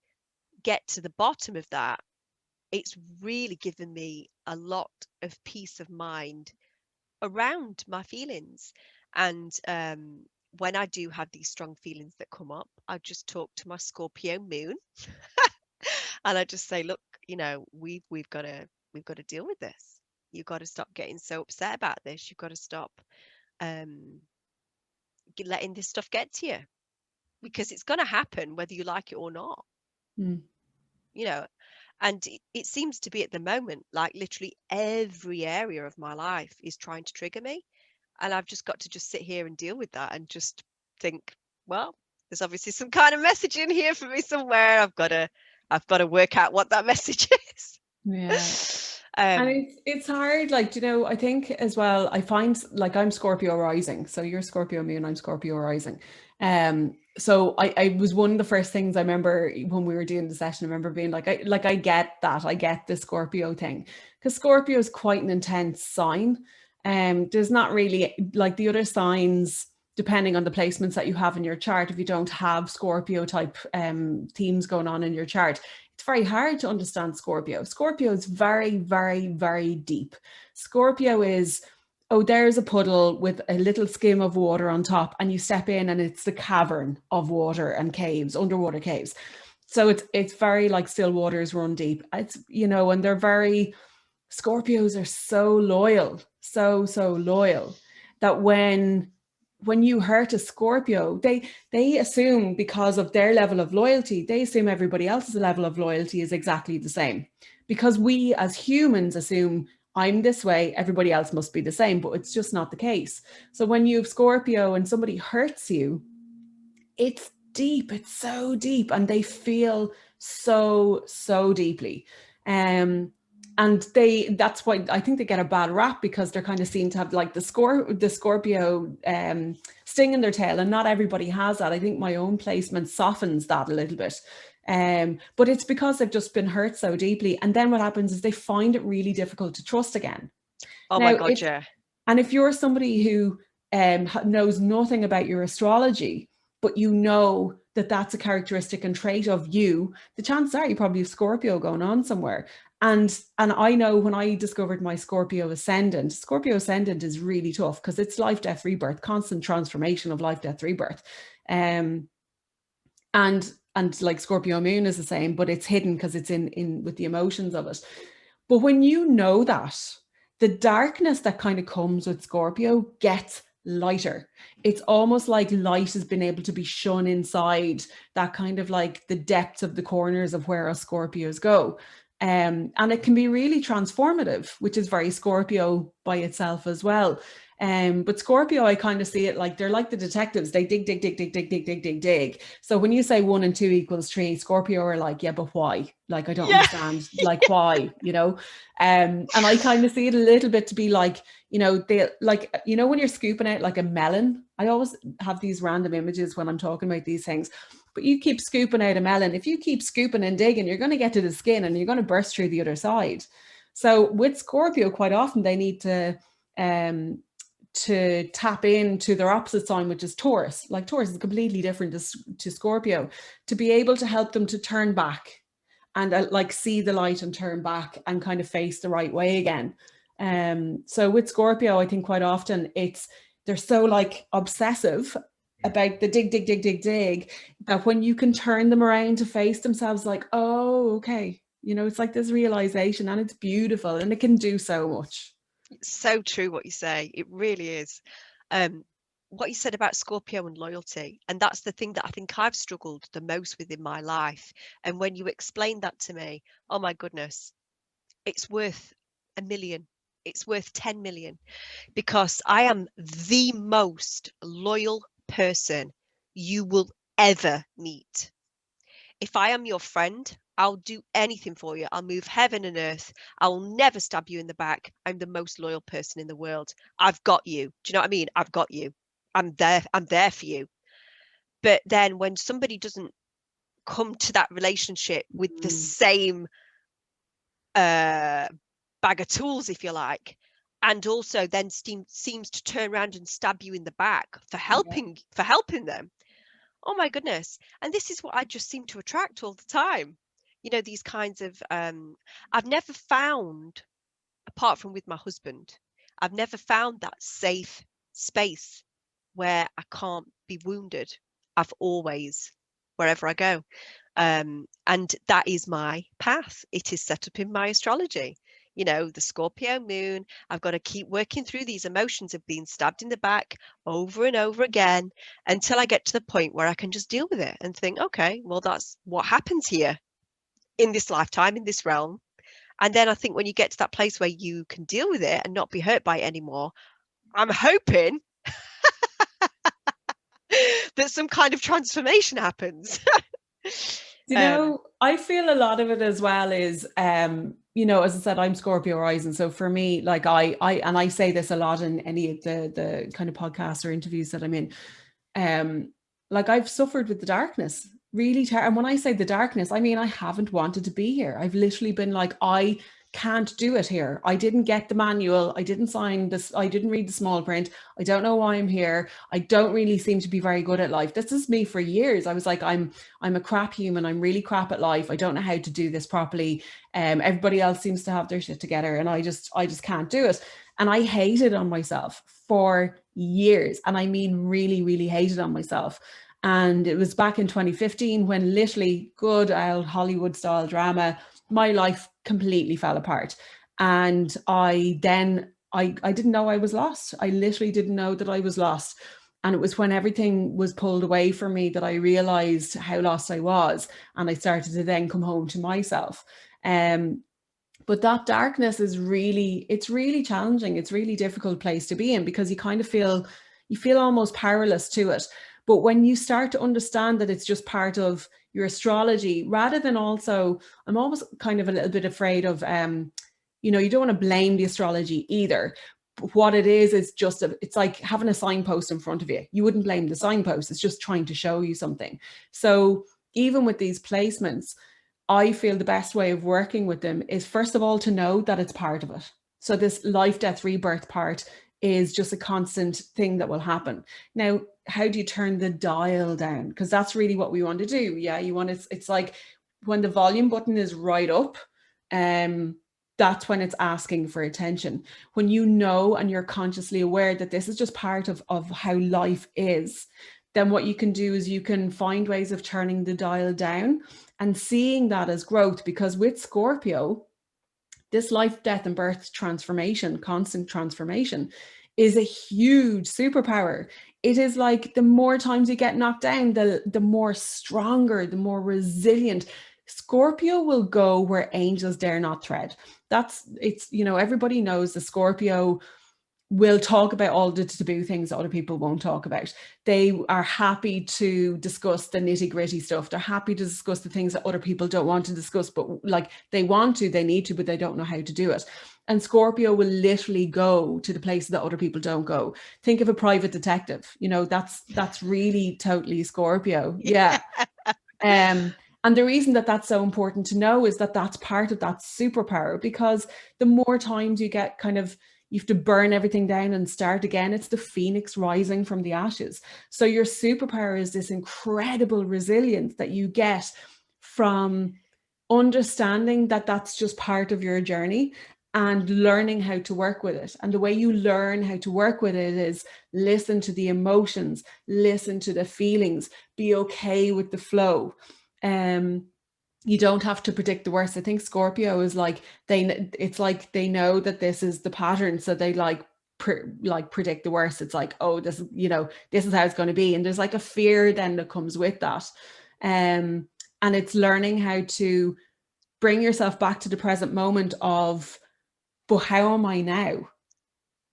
get to the bottom of that, it's really given me a lot of peace of mind around my feelings. And when I do have these strong feelings that come up, I just talk to my Scorpio moon and I just say, look, you know, we've got to deal with this. You've got to stop getting so upset about this. You've got to stop letting this stuff get to you, because it's going to happen whether you like it or not. You know, and it seems to be at the moment like literally every area of my life is trying to trigger me, and I've just got to just sit here and deal with that and just think, well, there's obviously some kind of message in here for me somewhere. I've got to work out what that message is. Yeah. And it's hard, like, you know, I think as well, I find, like, I'm Scorpio rising, so you're Scorpio moon, I'm Scorpio rising. So I was, one of the first things I remember when we were doing the session, I remember being like, I get that, I get the Scorpio thing, because Scorpio is quite an intense sign. There's not really, like the other signs, depending on the placements that you have in your chart, if you don't have Scorpio type themes going on in your chart, it's very hard to understand Scorpio. Scorpio is very, very, very deep. Scorpio is, oh, there's a puddle with a little skim of water on top, and you step in and it's the cavern of water and caves, underwater caves. So it's very like still waters run deep. It's, you know, and they're very, Scorpios are so loyal, so loyal, that when you hurt a Scorpio, they assume, because of their level of loyalty, they assume everybody else's level of loyalty is exactly the same. Because we as humans assume, I'm this way, everybody else must be the same, but it's just not the case. So when you have Scorpio and somebody hurts you, it's deep, it's so deep, and they feel so deeply. And that's why I think they get a bad rap, because they're kind of seen to have like the Scorpio sting in their tail, and not everybody has that. I think my own placement softens that a little bit. But it's because they've just been hurt so deeply. And then what happens is they find it really difficult to trust again. Oh my God, yeah. And if you're somebody who knows nothing about your astrology, but you know that that's a characteristic and trait of you, the chances are you probably have Scorpio going on somewhere. And I know when I discovered my Scorpio ascendant is really tough, because it's life, death, rebirth, constant transformation of life, death, rebirth. And like Scorpio moon is the same, but it's hidden because it's in with the emotions of it. But when you know that, the darkness that kind of comes with Scorpio gets lighter. It's almost like light has been able to be shone inside that kind of like the depths of the corners of where us Scorpios go. And it can be really transformative, which is very Scorpio by itself as well. But Scorpio, I kind of see it like they're like the detectives. They dig, dig, dig, dig, dig, dig, dig, dig, dig. So when you say 1 and 2 equals 3, Scorpio are like, yeah, but why? Like, I don't Yeah. understand. Like, why? You know? And I kind of see it a little bit to be like, you know, they like, you know, when you're scooping out like a melon, I always have these random images when I'm talking about these things. But you keep scooping out a melon. If you keep scooping and digging, you're going to get to the skin and you're going to burst through the other side. So with Scorpio, quite often they need to tap into their opposite sign, which is Taurus. Like Taurus is completely different to Scorpio, to be able to help them to turn back and like see the light and turn back and kind of face the right way again. So with Scorpio, I think quite often they're so like obsessive about the dig, dig, dig, dig, dig, that when you can turn them around to face themselves, like, oh, okay, you know, it's like this realization, and it's beautiful and it can do so much. It's so true what you say. It really is. What you said about Scorpio and loyalty, and that's the thing that I think I've struggled the most with in my life. And when you explained that to me, oh my goodness, it's worth a million. It's worth 10 million, because I am the most loyal person you will ever meet. If I am your friend, I'll do anything for you. I'll move heaven and earth. I'll never stab you in the back. I'm the most loyal person in the world. I've got you. Do you know what I mean? I've got you. I'm there. I'm there for you. But then when somebody doesn't come to that relationship with the same bag of tools, if you like, and also then seems to turn around and stab you in the back for helping them. Oh my goodness. And this is what I just seem to attract all the time. You know, these kinds of I've never found, apart from with my husband, I've never found that safe space where I can't be wounded. I've always, wherever I go. And that is my path. It is set up in my astrology. You know, the Scorpio moon, I've got to keep working through these emotions of being stabbed in the back over and over again until I get to the point where I can just deal with it and think, okay, well, that's what happens here in this lifetime, in this realm. And then I think when you get to that place where you can deal with it and not be hurt by it anymore, I'm hoping that some kind of transformation happens. You know, I feel a lot of it as well is, you know, as I said, I'm Scorpio rising. So for me, like I say this a lot in any of the kind of podcasts or interviews that I'm in, like I've suffered with the darkness, really. And when I say the darkness, I mean, I haven't wanted to be here. I've literally been like, I can't do it here. I didn't get the manual. I didn't sign this. I didn't read the small print. I don't know why I'm here. I don't really seem to be very good at life. This is me for years. I was like, I'm a crap human. I'm really crap at life. I don't know how to do this properly. Everybody else seems to have their shit together, and I just can't do it. And I hated on myself for years. And I mean, really, really hated on myself. And it was back in 2015 when literally good old Hollywood style drama, my life completely fell apart. And I didn't know I was lost. I literally didn't know that I was lost. And it was when everything was pulled away from me that I realized how lost I was. And I started to then come home to myself. But that darkness is it's really challenging. It's a really difficult place to be in, because you kind of feel almost powerless to it. But when you start to understand that it's just part of your astrology, rather than also, I'm always kind of a little bit afraid of, you know, you don't want to blame the astrology either. But what it is just, it's like having a signpost in front of you. You wouldn't blame the signpost. It's just trying to show you something. So even with these placements, I feel the best way of working with them is, first of all, to know that it's part of it. So this life, death, rebirth part is just a constant thing that will happen. Now, how do you turn the dial down? Because that's really what we want to do. Yeah, you want it's like when the volume button is right up, that's when it's asking for attention. When you know and you're consciously aware that this is just part of how life is, then what you can do is you can find ways of turning the dial down and seeing that as growth. Because with Scorpio, this life, death, and birth transformation, constant transformation, is a huge superpower. It is like the more times you get knocked down, the more stronger, the more resilient. Scorpio will go where angels dare not tread. It's, you know, everybody knows the Scorpio will talk about all the taboo things that other people won't talk about. They are happy to discuss the nitty-gritty stuff. They're happy to discuss the things that other people don't want to discuss, but like they want to, they need to, but they don't know how to do it. And Scorpio will literally go to the places that other people don't go. Think of a private detective, you know, that's really totally Scorpio. Yeah. And the reason that that's so important to know is that that's part of that superpower, because the more times you get kind of, you have to burn everything down and start again. It's the phoenix rising from the ashes. So your superpower is this incredible resilience that you get from understanding that that's just part of your journey and learning how to work with it. And the way you learn how to work with it is listen to the emotions, listen to the feelings, be okay with the flow. You don't have to predict the worst. I think Scorpio is like, it's like they know that this is the pattern, so they like predict the worst. It's like, oh, this, you know, this is how it's going to be, and there's like a fear then that comes with that. And it's learning how to bring yourself back to the present moment of, but how am I now?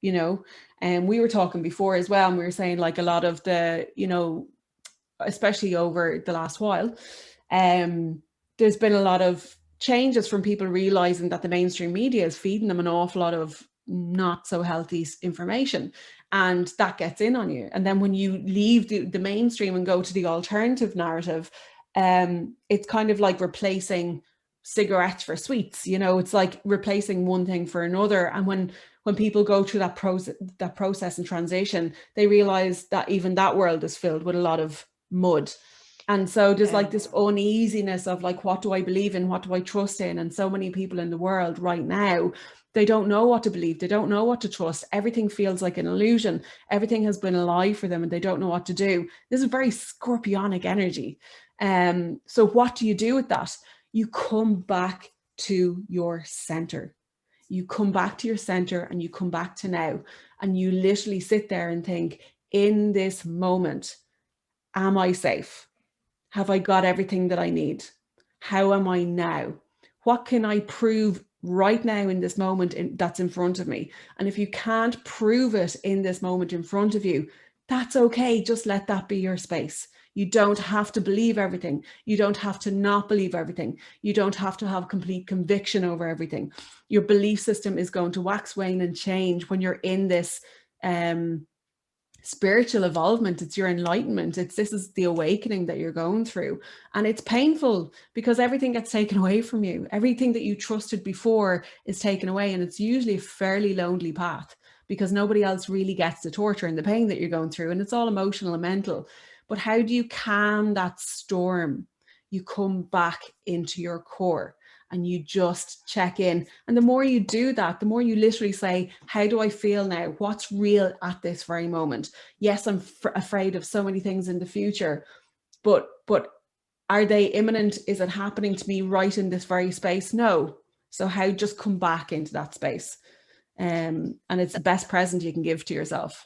You know, and we were talking before as well, and we were saying like a lot of the, you know, especially over the last while, there's been a lot of changes from people realizing that the mainstream media is feeding them an awful lot of not so healthy information, and that gets in on you. And then when you leave the mainstream and go to the alternative narrative, it's kind of like replacing cigarettes for sweets. You know, it's like replacing one thing for another. And when people go through that process and transition, they realize that even that world is filled with a lot of mud. And so there's like this uneasiness of like, what do I believe in? What do I trust in? And so many people in the world right now, they don't know what to believe. They don't know what to trust. Everything feels like an illusion. Everything has been a lie for them, and they don't know what to do. This is very scorpionic energy. So what do you do with that? You come back to your center. You come back to your center, and you come back to now, and you literally sit there and think, in this moment, am I safe? Have I got everything that I need? How am I now? What can I prove right now in this moment that's in front of me? And if you can't prove it in this moment in front of you, that's okay. Just let that be your space. You don't have to believe everything. You don't have to not believe everything. You don't have to have complete conviction over everything. Your belief system is going to wax, wane, and change when you're in this spiritual evolvement. It's your enlightenment. This is the awakening that you're going through, and it's painful because everything gets taken away from you. Everything that you trusted before is taken away, and it's usually a fairly lonely path because nobody else really gets the torture and the pain that you're going through, and it's all emotional and mental. But how do you calm that storm? You come back into your core and you just check in. And the more you do that, the more you literally say, how do I feel now? What's real at this very moment? Yes, I'm afraid of so many things in the future, but are they imminent? Is it happening to me right in this very space? No. So how just come back into that space? And it's the best present you can give to yourself.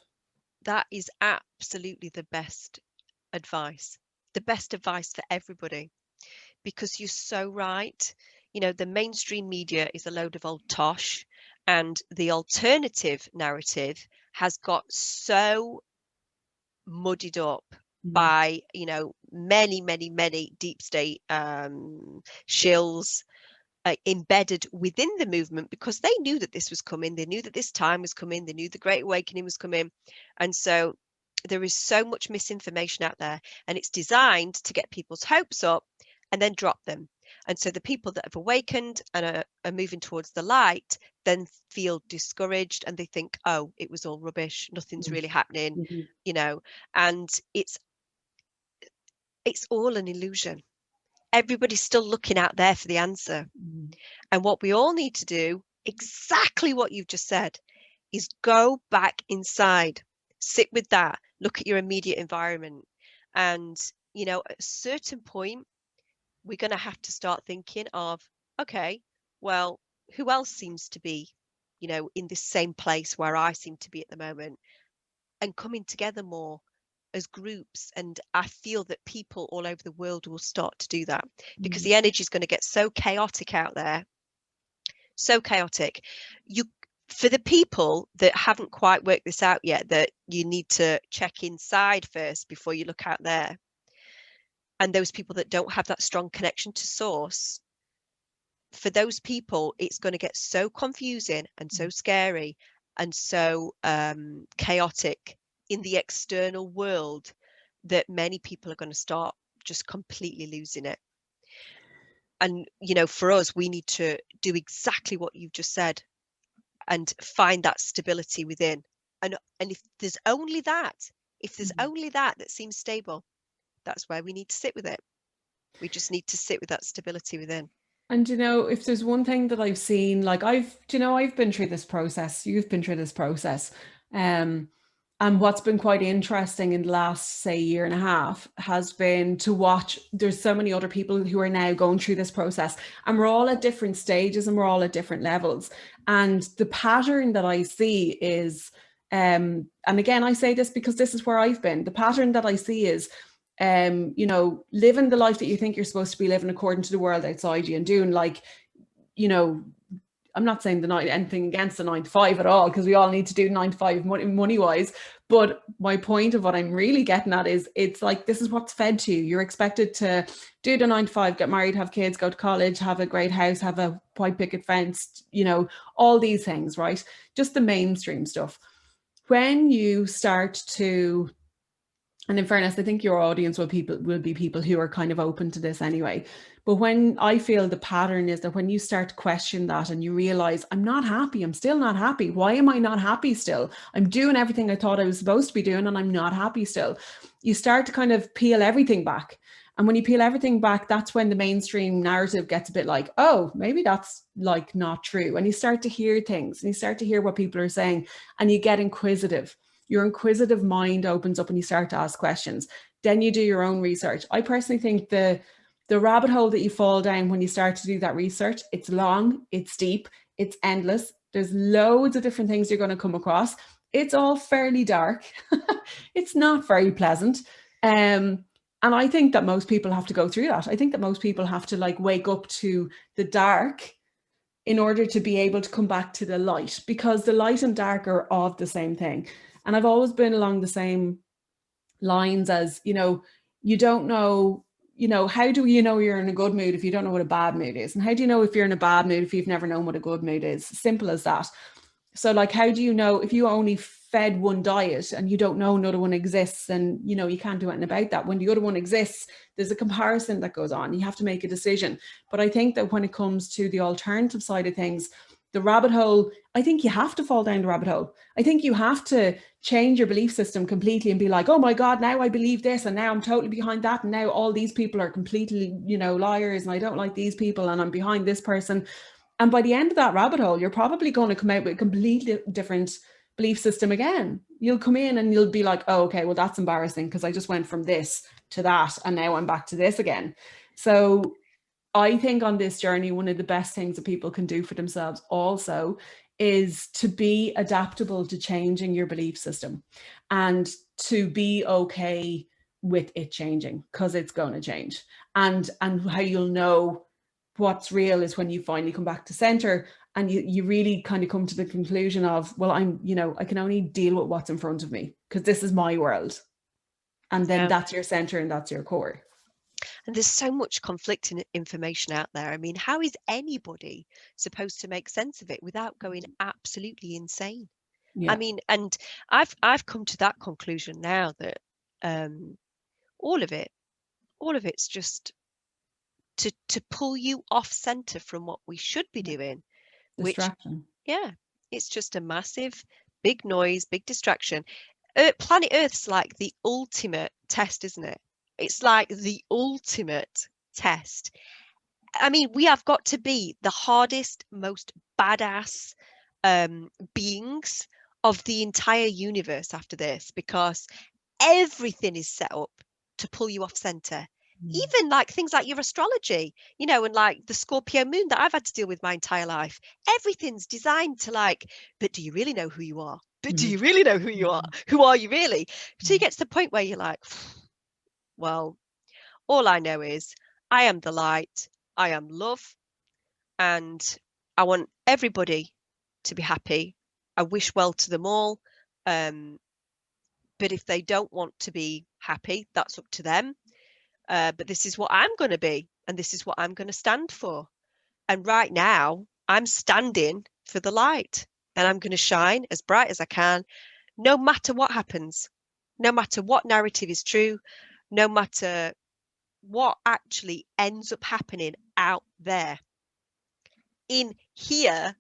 That is absolutely the best advice for everybody, because you're so right. You know, the mainstream media is a load of old tosh, and the alternative narrative has got so muddied up by, you know, many deep state shills embedded within the movement, because they knew that this was coming. They knew that this time was coming. They knew the Great Awakening was coming. And so there is so much misinformation out there, and it's designed to get people's hopes up and then drop them. And so the people that have awakened and are moving towards the light then feel discouraged, and they think, oh, it was all rubbish. Nothing's really happening, you know, and it's all an illusion. Everybody's still looking out there for the answer. And what we all need to do, exactly what you've just said, is go back inside, sit with that, look at your immediate environment. And, you know, at a certain point, we're going to have to start thinking of, okay, well, who else seems to be, you know, in this same place where I seem to be at the moment, and coming together more as groups. And I feel that people all over the world will start to do that, because the energy is going to get so chaotic out there, so chaotic. For the people that haven't quite worked this out yet, that you need to check inside first before you look out there, and those people that don't have that strong connection to source, for those people, it's going to get so confusing and so scary and so chaotic in the external world that many people are going to start just completely losing it. And, you know, for us, we need to do exactly what you've just said and find that stability within. And if there's only that, only that seems stable, that's where we need to sit with it. We just need to sit with that stability within. And you know, if there's one thing that I've seen, like I've been through this process, you've been through this process. And what's been quite interesting in the last, say, year and a half has been to watch. There's so many other people who are now going through this process, and we're all at different stages and we're all at different levels. And the pattern that I see is, and again, I say this because this is where I've been. The pattern that I see is, you know, living the life that you think you're supposed to be living according to the world outside you, and doing, like, you know, I'm not saying anything against the 9 to 5 at all, because we all need to do 9 to 5 money wise. But my point of what I'm really getting at is, it's like, this is what's fed to you. You're expected to do the 9 to 5, get married, have kids, go to college, have a great house, have a white picket fence, you know, all these things, right? Just the mainstream stuff. When you start to, and in fairness, I think your audience will be people who are kind of open to this anyway. But when I feel the pattern is that when you start to question that and you realize, I'm not happy, I'm still not happy. Why am I not happy still? I'm doing everything I thought I was supposed to be doing and I'm not happy still. You start to kind of peel everything back. And when you peel everything back, that's when the mainstream narrative gets a bit like, oh, maybe that's like not true. And you start to hear things and you start to hear what people are saying, and you get inquisitive. Your inquisitive mind opens up and you start to ask questions. Then you do your own research. I personally think the rabbit hole that you fall down when you start to do that research, it's long, it's deep, it's endless. There's loads of different things you're going to come across. It's all fairly dark. It's not very pleasant. And I think that most people have to go through that. I think that most people have to, like, wake up to the dark in order to be able to come back to the light, because the light and dark are of the same thing. And I've always been along the same lines as, you know, you don't know, you know, how do you know you're in a good mood if you don't know what a bad mood is? And how do you know if you're in a bad mood if you've never known what a good mood is? Simple as that. So, like, how do you know if you only fed one diet and you don't know another one exists, and, you know, you can't do anything about that? When the other one exists, there's a comparison that goes on. You have to make a decision. But I think that when it comes to the alternative side of things, the rabbit hole, I think you have to fall down the rabbit hole. I think you have to change your belief system completely and be like, oh my God, now I believe this and now I'm totally behind that. And now all these people are completely, you know, liars, and I don't like these people and I'm behind this person. And by the end of that rabbit hole, you're probably going to come out with a completely different belief system again. You'll come in and you'll be like, oh, okay, well, that's embarrassing because I just went from this to that and now I'm back to this again. So I think on this journey, one of the best things that people can do for themselves also is to be adaptable to changing your belief system, and to be okay with it changing, because it's going to change. And how you'll know what's real is when you finally come back to center and you really kind of come to the conclusion of, well, I'm, you know, I can only deal with what's in front of me because this is my world. And then that's your center and that's your core. And there's so much conflicting information out there. I mean, how is anybody supposed to make sense of it without going absolutely insane? Yeah. I mean, and I've come to that conclusion now that all of it's just to pull you off center from what we should be doing. Distraction. Which, it's just a massive, big noise, big distraction. Planet Earth's like the ultimate test, isn't it? It's like the ultimate test. I mean, we have got to be the hardest, most badass beings of the entire universe after this, because everything is set up to pull you off center. Even like things like your astrology, you know, and like the Scorpio moon that I've had to deal with my entire life. Everything's designed to, like, but do you really know who you are? But do you really know who you are? Who are you really? So you get to the point where you're like, well, all I know is I am the light, I am love, and I want everybody to be happy I wish well to them all. But if they don't want to be happy, that's up to them. But this is what I'm going to be, and this is what I'm going to stand for. And right now, I'm standing for the light, and I'm going to shine as bright as I can, no matter what happens, no matter what narrative is true, no matter what actually ends up happening out there. In here,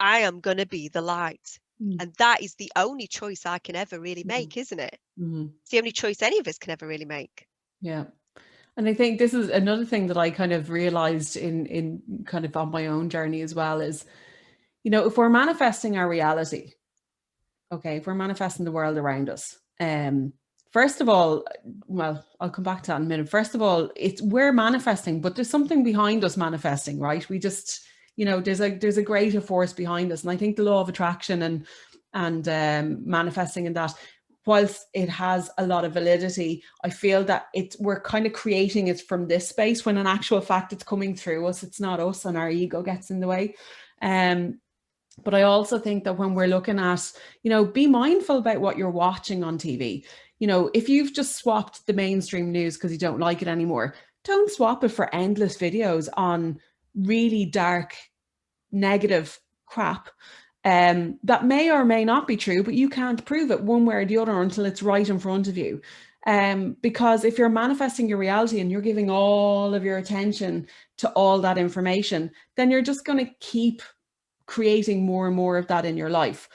I am going to be the light. And that is the only choice I can ever really make, isn't it? It's the only choice any of us can ever really make. Yeah. And I think this is another thing that I kind of realized in kind of on my own journey as well is, you know, if we're manifesting our reality, okay, if we're manifesting the world around us, first of all, well, I'll come back to that in a minute. First of all, we're manifesting, but there's something behind us manifesting, right? We just, you know, there's a greater force behind us. And I think the law of attraction and manifesting and that, whilst it has a lot of validity, I feel that we're kind of creating it from this space when in actual fact it's coming through us. It's not us, and our ego gets in the way. But I also think that when we're looking at, you know, be mindful about what you're watching on TV. You know, if you've just swapped the mainstream news because you don't like it anymore, don't swap it for endless videos on really dark, negative crap. That may or may not be true, but you can't prove it one way or the other until it's right in front of you. Because if you're manifesting your reality and you're giving all of your attention to all that information, then you're just going to keep creating more and more of that in your life.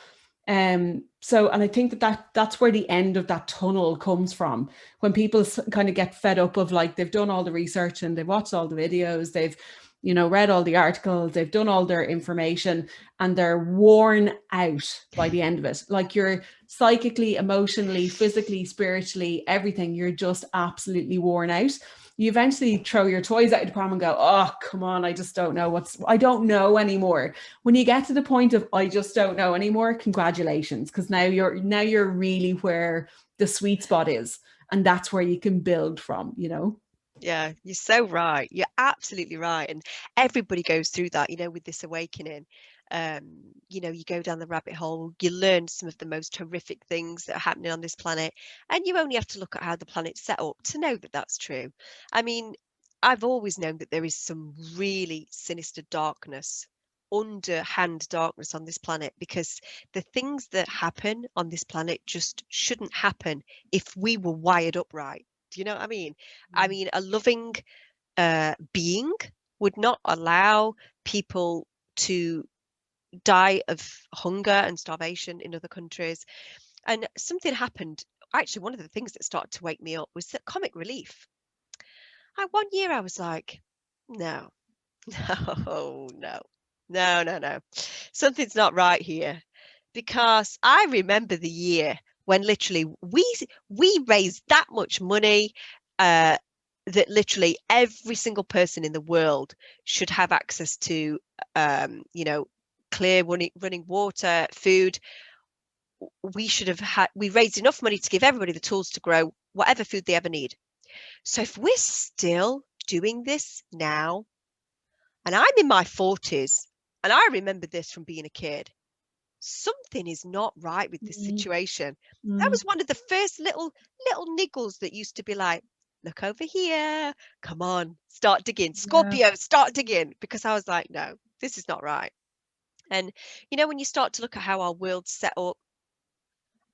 And I think that's where the end of that tunnel comes from, when people kind of get fed up of, like, they've done all the research and they've watched all the videos, they've, you know, read all the articles, they've done all their information, and they're worn out by the end of it. Like, you're psychically, emotionally, physically, spiritually, everything, you're just absolutely worn out. You eventually throw your toys out of the pram and go, oh, come on, I just don't know I don't know anymore. When you get to the point of, I just don't know anymore, congratulations, because now you're really where the sweet spot is. And that's where you can build from, you know? Yeah, you're so right. You're absolutely right. And everybody goes through that, you know, with this awakening. You know, you go down the rabbit hole, you learn some of the most horrific things that are happening on this planet, and you only have to look at how the planet's set up to know that that's true. I mean, I've always known that there is some really sinister darkness, underhand darkness on this planet, because the things that happen on this planet just shouldn't happen if we were wired up right. Do you know what I mean? I mean, a loving being would not allow people to die of hunger and starvation in other countries. And something happened. Actually, one of the things that started to wake me up was that comic relief. One year I was like, no, no. Something's not right here. Because I remember the year when literally we raised that much money that literally every single person in the world should have access to, you know, clear running water, food. We raised enough money to give everybody the tools to grow whatever food they ever need. So if we're still doing this now, and I'm in my 40s, and I remember this from being a kid, something is not right with this situation. That was one of the first little niggles that used to be like, look over here, come on, start digging. Scorpio, start digging. Because I was like, no, this is not right. And, you know, when you start to look at how our world's set up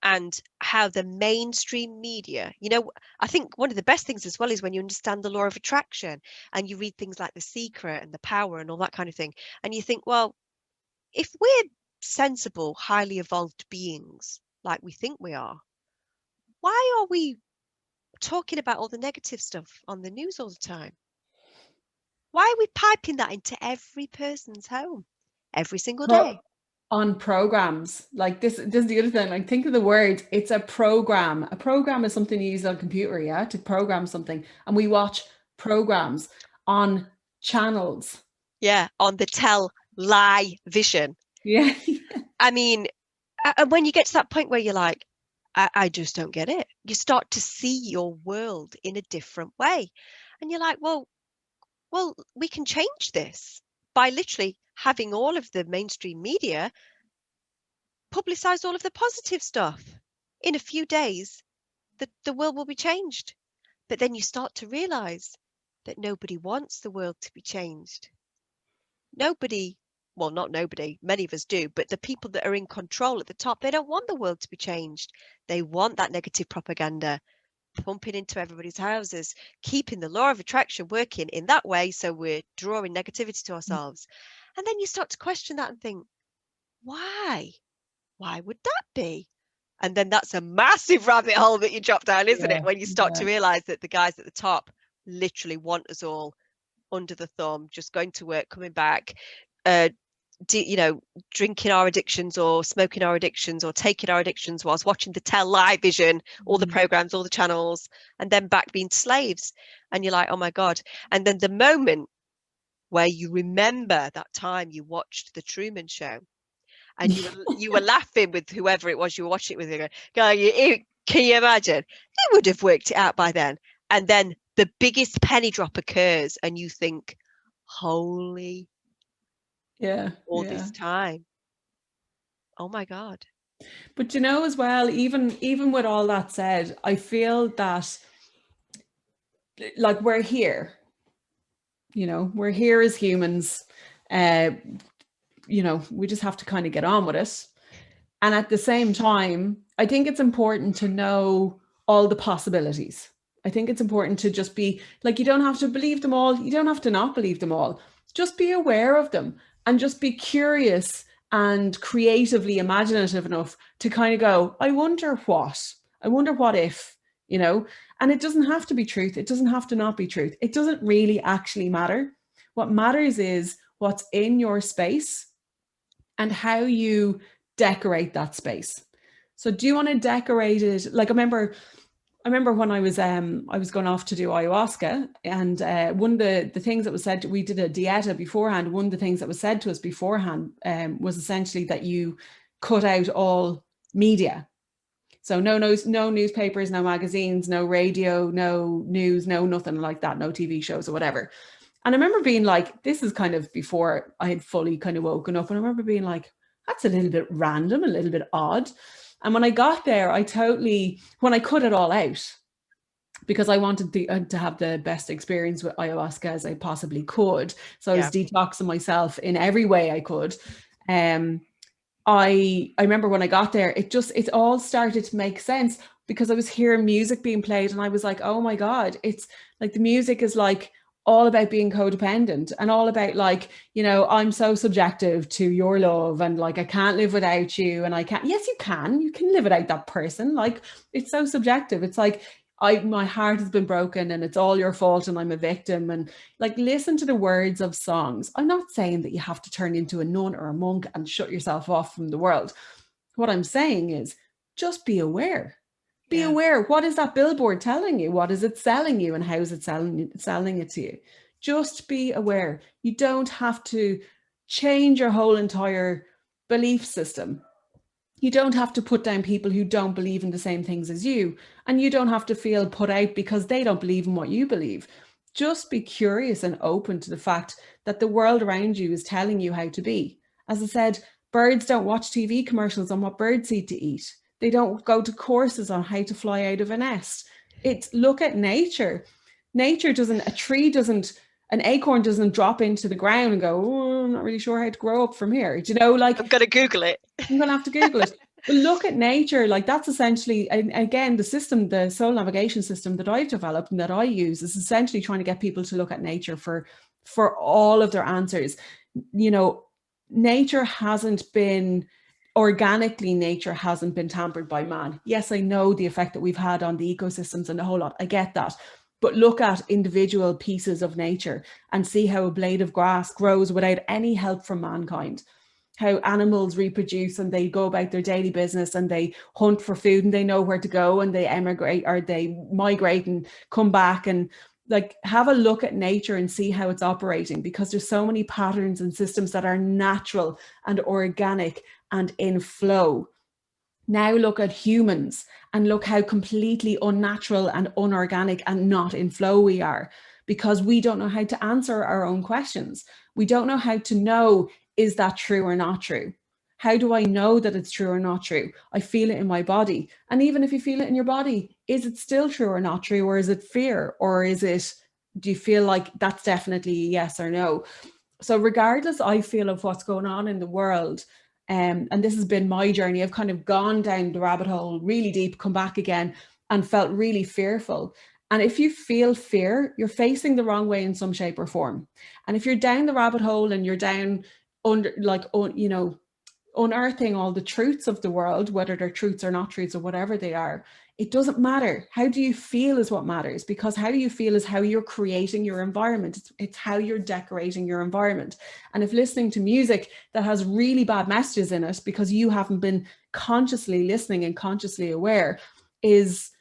and how the mainstream media, you know, I think one of the best things as well is when you understand the law of attraction and you read things like The Secret and The Power and all that kind of thing. And you think, well, if we're sensible, highly evolved beings like we think we are, why are we talking about all the negative stuff on the news all the time? Why are we piping that into every person's home every single day? On programs, like this is the other thing. Like, think of the word, it's a program. A program is something you use on a computer, yeah, to program something. And we watch programs on channels. Yeah, on the television. Yeah. I mean, and when you get to that point where you're like, I just don't get it. You start to see your world in a different way. And you're like, well, we can change this by literally having all of the mainstream media publicize all of the positive stuff. In a few days, the world will be changed. But then you start to realize that nobody wants the world to be changed. Nobody, well, not nobody, many of us do, but the people that are in control at the top, they don't want the world to be changed. They want that negative propaganda pumping into everybody's houses, keeping the law of attraction working in that way. So we're drawing negativity to ourselves. And then you start to question that and think, why? Why would that be? And then that's a massive rabbit hole that you drop down, isn't it? When you start to realize that the guys at the top literally want us all under the thumb, just going to work, coming back, drinking our addictions or smoking our addictions or taking our addictions whilst watching the television, all the programs, all the channels, and then back being slaves. And you're like, oh my God. And then the moment where you remember that time you watched the Truman Show and you were laughing with whoever it was you were watching it with, can you imagine? They would have worked it out by then. And then the biggest penny drop occurs and you think, holy, this time. Oh my God. But as well, even with all that said, I feel that like we're here, we're here as humans. We just have to kind of get on with it. And at the same time, I think it's important to know all the possibilities. I think it's important to just be like, you don't have to believe them all. You don't have to not believe them all. Just be aware of them and just be curious and creatively imaginative enough to kind of go, I wonder what if, and it doesn't have to be truth. It doesn't have to not be truth. It doesn't really actually matter. What matters is what's in your space and how you decorate that space. So do you want to decorate it? Like I remember when I was going off to do ayahuasca, and one of the things that was said, we did a dieta beforehand. One of the things that was said to us beforehand was essentially that you cut out all media. So no newspapers, no magazines, no radio, no news, no nothing like that, no TV shows or whatever. And I remember being like, this is kind of before I had fully kind of woken up. And I remember being like, that's a little bit random, a little bit odd. And when I got there, when I cut it all out, because I wanted to have the best experience with ayahuasca as I possibly could. So I was detoxing myself in every way I could. I remember when I got there, it all started to make sense because I was hearing music being played and I was like, oh my God, it's like the music is like all about being codependent and all about like, I'm so subjective to your love and like, I can't live without you. And yes, you can live without that person. Like it's so subjective. It's like, my heart has been broken and it's all your fault and I'm a victim. And like, listen to the words of songs. I'm not saying that you have to turn into a nun or a monk and shut yourself off from the world. What I'm saying is just be aware. Be aware. What is that billboard telling you? What is it selling you? And how is it selling it to you? Just be aware. You don't have to change your whole entire belief system. You don't have to put down people who don't believe in the same things as you. And you don't have to feel put out because they don't believe in what you believe. Just be curious and open to the fact that the world around you is telling you how to be. As I said, birds don't watch TV commercials on what birds eat to eat. They don't go to courses on how to fly out of a nest. It's look at nature. Nature an acorn doesn't drop into the ground and go, oh, I'm not really sure how to grow up from here. Like I'm going to Google it. I'm going to have to Google it. But look at nature. Like that's essentially, again, the soul navigation system that I've developed and that I use is essentially trying to get people to look at nature for all of their answers. Nature hasn't been tampered by man. Yes, I know the effect that we've had on the ecosystems and a whole lot. I get that. But look at individual pieces of nature and see how a blade of grass grows without any help from mankind. How animals reproduce and they go about their daily business and they hunt for food and they know where to go and they emigrate or they migrate and come back, and like have a look at nature and see how it's operating, because there's so many patterns and systems that are natural and organic and in flow. Now look at humans and look how completely unnatural and unorganic and not in flow we are, because we don't know how to answer our own questions. We don't know how to know, is that true or not true? How do I know that it's true or not true? I feel it in my body. And even if you feel it in your body, is it still true or not true? Or is it fear? Or is it, do you feel like that's definitely a yes or no? So regardless, I feel, of what's going on in the world, and this has been my journey, I've kind of gone down the rabbit hole really deep, come back again, and felt really fearful. And if you feel fear, you're facing the wrong way in some shape or form. And if you're down the rabbit hole and you're down under, like, you know, unearthing all the truths of the world, whether they're truths or not truths or whatever they are, it doesn't matter. How do you feel is what matters, because how do you feel is how you're creating your environment. It's how you're decorating your environment. And if listening to music that has really bad messages in it because you haven't been consciously listening and consciously aware is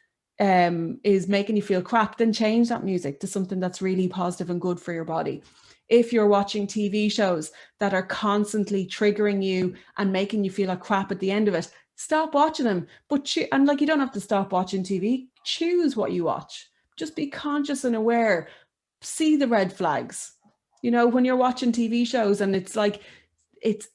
making you feel crap, then change that music to something that's really positive and good for your body. If you're watching TV shows that are constantly triggering you and making you feel like crap at the end of it, stop watching them. And like, you don't have to stop watching TV. Choose what you watch. Just be conscious and aware. See the red flags. You know, when you're watching TV shows and it's like, it's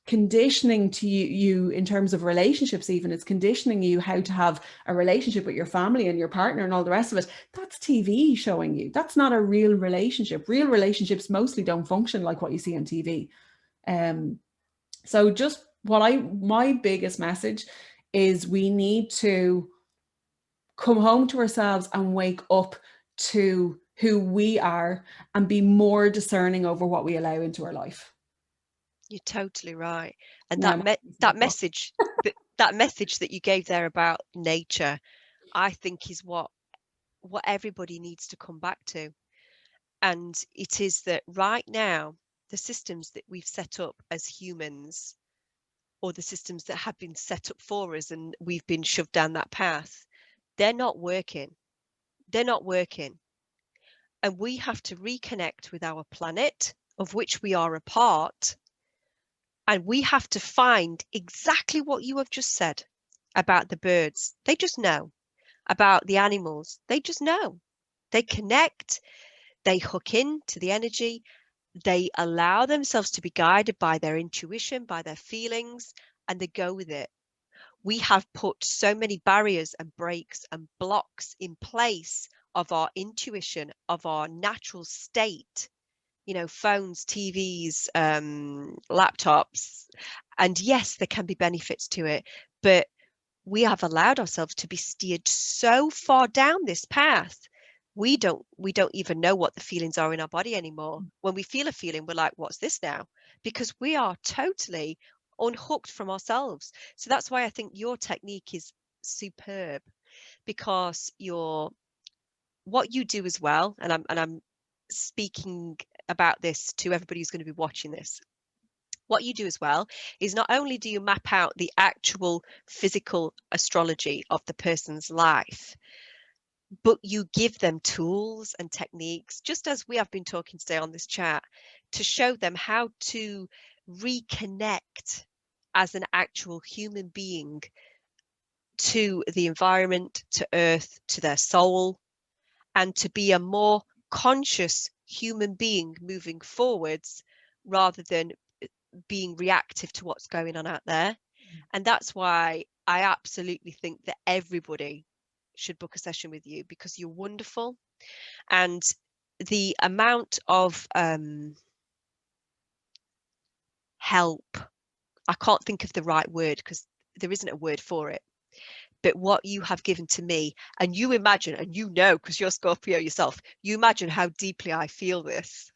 conditioning to you in terms of relationships, even it's conditioning you how to have a relationship with your family and your partner and all the rest of it. That's TV showing you. That's not a real relationship. Real relationships mostly don't function like what you see on TV. So just my biggest message is we need to come home to ourselves and wake up to who we are and be more discerning over what we allow into our life. You're totally right. And Yeah, that message that you gave there about nature, I think is what everybody needs to come back to. And it is that right now, the systems that we've set up as humans, or the systems that have been set up for us and we've been shoved down that path, they're not working. They're not working. And we have to reconnect with our planet, of which we are a part. And we have to find exactly what you have just said about the birds. They just know. About the animals. They just know. They connect. They hook in to the energy. They allow themselves to be guided by their intuition, by their feelings, and they go with it. We have put so many barriers and breaks and blocks in place of our intuition, of our natural state. You know, phones, TVs, laptops. And yes, there can be benefits to it, but we have allowed ourselves to be steered so far down this path. We don't even know what the feelings are in our body anymore. When we feel a feeling, we're like, what's this now? Because we are totally unhooked from ourselves. So that's why I think your technique is superb, because what you do as well, and I'm speaking about this to everybody who's going to be watching this. What you do as well is not only do you map out the actual physical astrology of the person's life, but you give them tools and techniques, just as we have been talking today on this chat, to show them how to reconnect as an actual human being to the environment, to earth, to their soul, and to be a more conscious human being moving forwards rather than being reactive to what's going on out there. And that's why I absolutely think that everybody should book a session with you, because you're wonderful. And the amount of help, I can't think of the right word because there isn't a word for it, but what you have given to me, and you imagine, and you know, because you're Scorpio yourself, you imagine how deeply I feel this.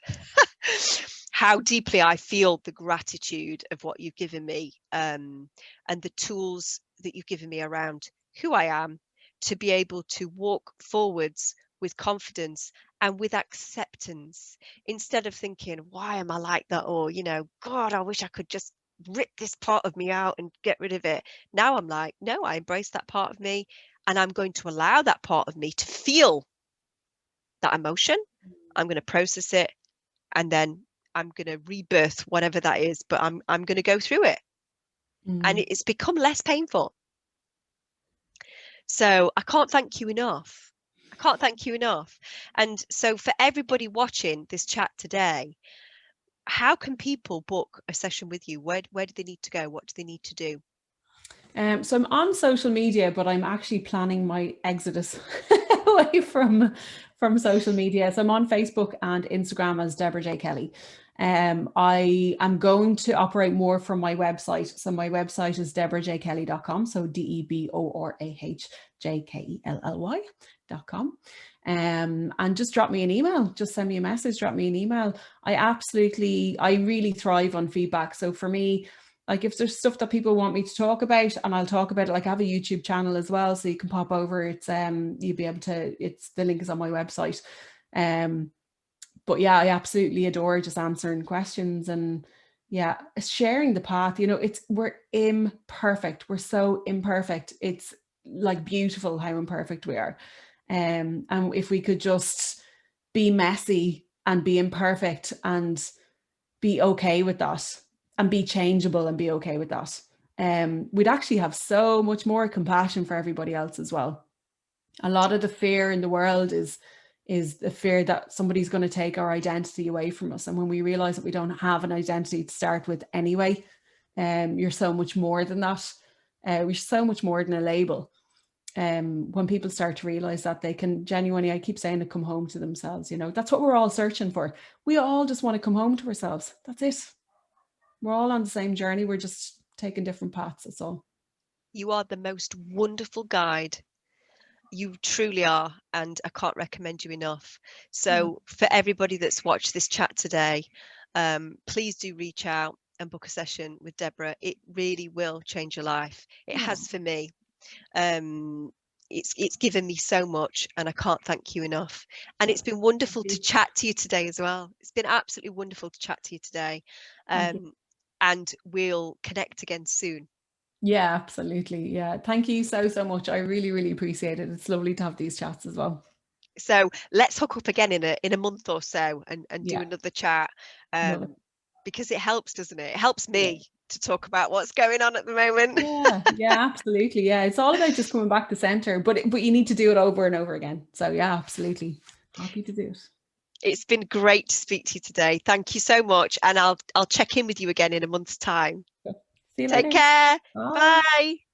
How deeply I feel the gratitude of what you've given me, and the tools that you've given me around who I am, to be able to walk forwards with confidence and with acceptance, instead of thinking, why am I like that? Or, you know, God, I wish I could just rip this part of me out and get rid of it. Now I'm like, no, I embrace that part of me, and I'm going to allow that part of me to feel that emotion. I'm going to process it, and then I'm going to rebirth whatever that is, but I'm going to go through it. And it's become less painful. So I can't thank you enough. I can't thank you enough. And so for everybody watching this chat today, how can people book a session with you? Where do they need to go? What do they need to do? So I'm on social media, but I'm actually planning my exodus away from social media. So I'm on Facebook and Instagram as Deborah J. Kelly. I am going to operate more from my website. So my website is deborahjkelly.com. So DeborahJkelly.com. And just drop me an email, just send me a message, drop me an email. I really thrive on feedback. So for me, like if there's stuff that people want me to talk about, and I'll talk about it. Like I have a YouTube channel as well, so you can pop over. It's you'll be able to. It's the link is on my website. But yeah, I absolutely adore just answering questions and yeah, sharing the path. You know, we're imperfect. We're so imperfect. It's like beautiful how imperfect we are. And if we could just be messy and be imperfect and be okay with that, and be changeable and be okay with that, we'd actually have so much more compassion for everybody else as well. A lot of the fear in the world is the fear that somebody's going to take our identity away from us. And when we realize that we don't have an identity to start with anyway, you're so much more than that. We're so much more than a label. When people start to realize that they can genuinely, I keep saying, to come home to themselves, you know, that's what we're all searching for. We all just want to come home to ourselves. That's it. We're all on the same journey. We're just taking different paths. That's all. You are the most wonderful guide. You truly are, and I can't recommend you enough. So for everybody that's watched this chat today, please do reach out and book a session with Deborah. It really will change your life. It has for me. It's given me so much, and I can't thank you enough. And it's been wonderful to chat to you today as well. It's been absolutely wonderful to chat to you today. And we'll connect again soon. Yeah, absolutely. Yeah. Thank you so much. I really, really appreciate it. It's lovely to have these chats as well. So let's hook up again in a month or so and do another chat. Because it helps, doesn't it? It helps me to talk about what's going on at the moment. Yeah, absolutely. Yeah. It's all about just coming back to center, but you need to do it over and over again. So yeah, absolutely. Happy to do it. It's been great to speak to you today. Thank you so much. And I'll check in with you again in a month's time. See you later. Take care. Bye. Bye.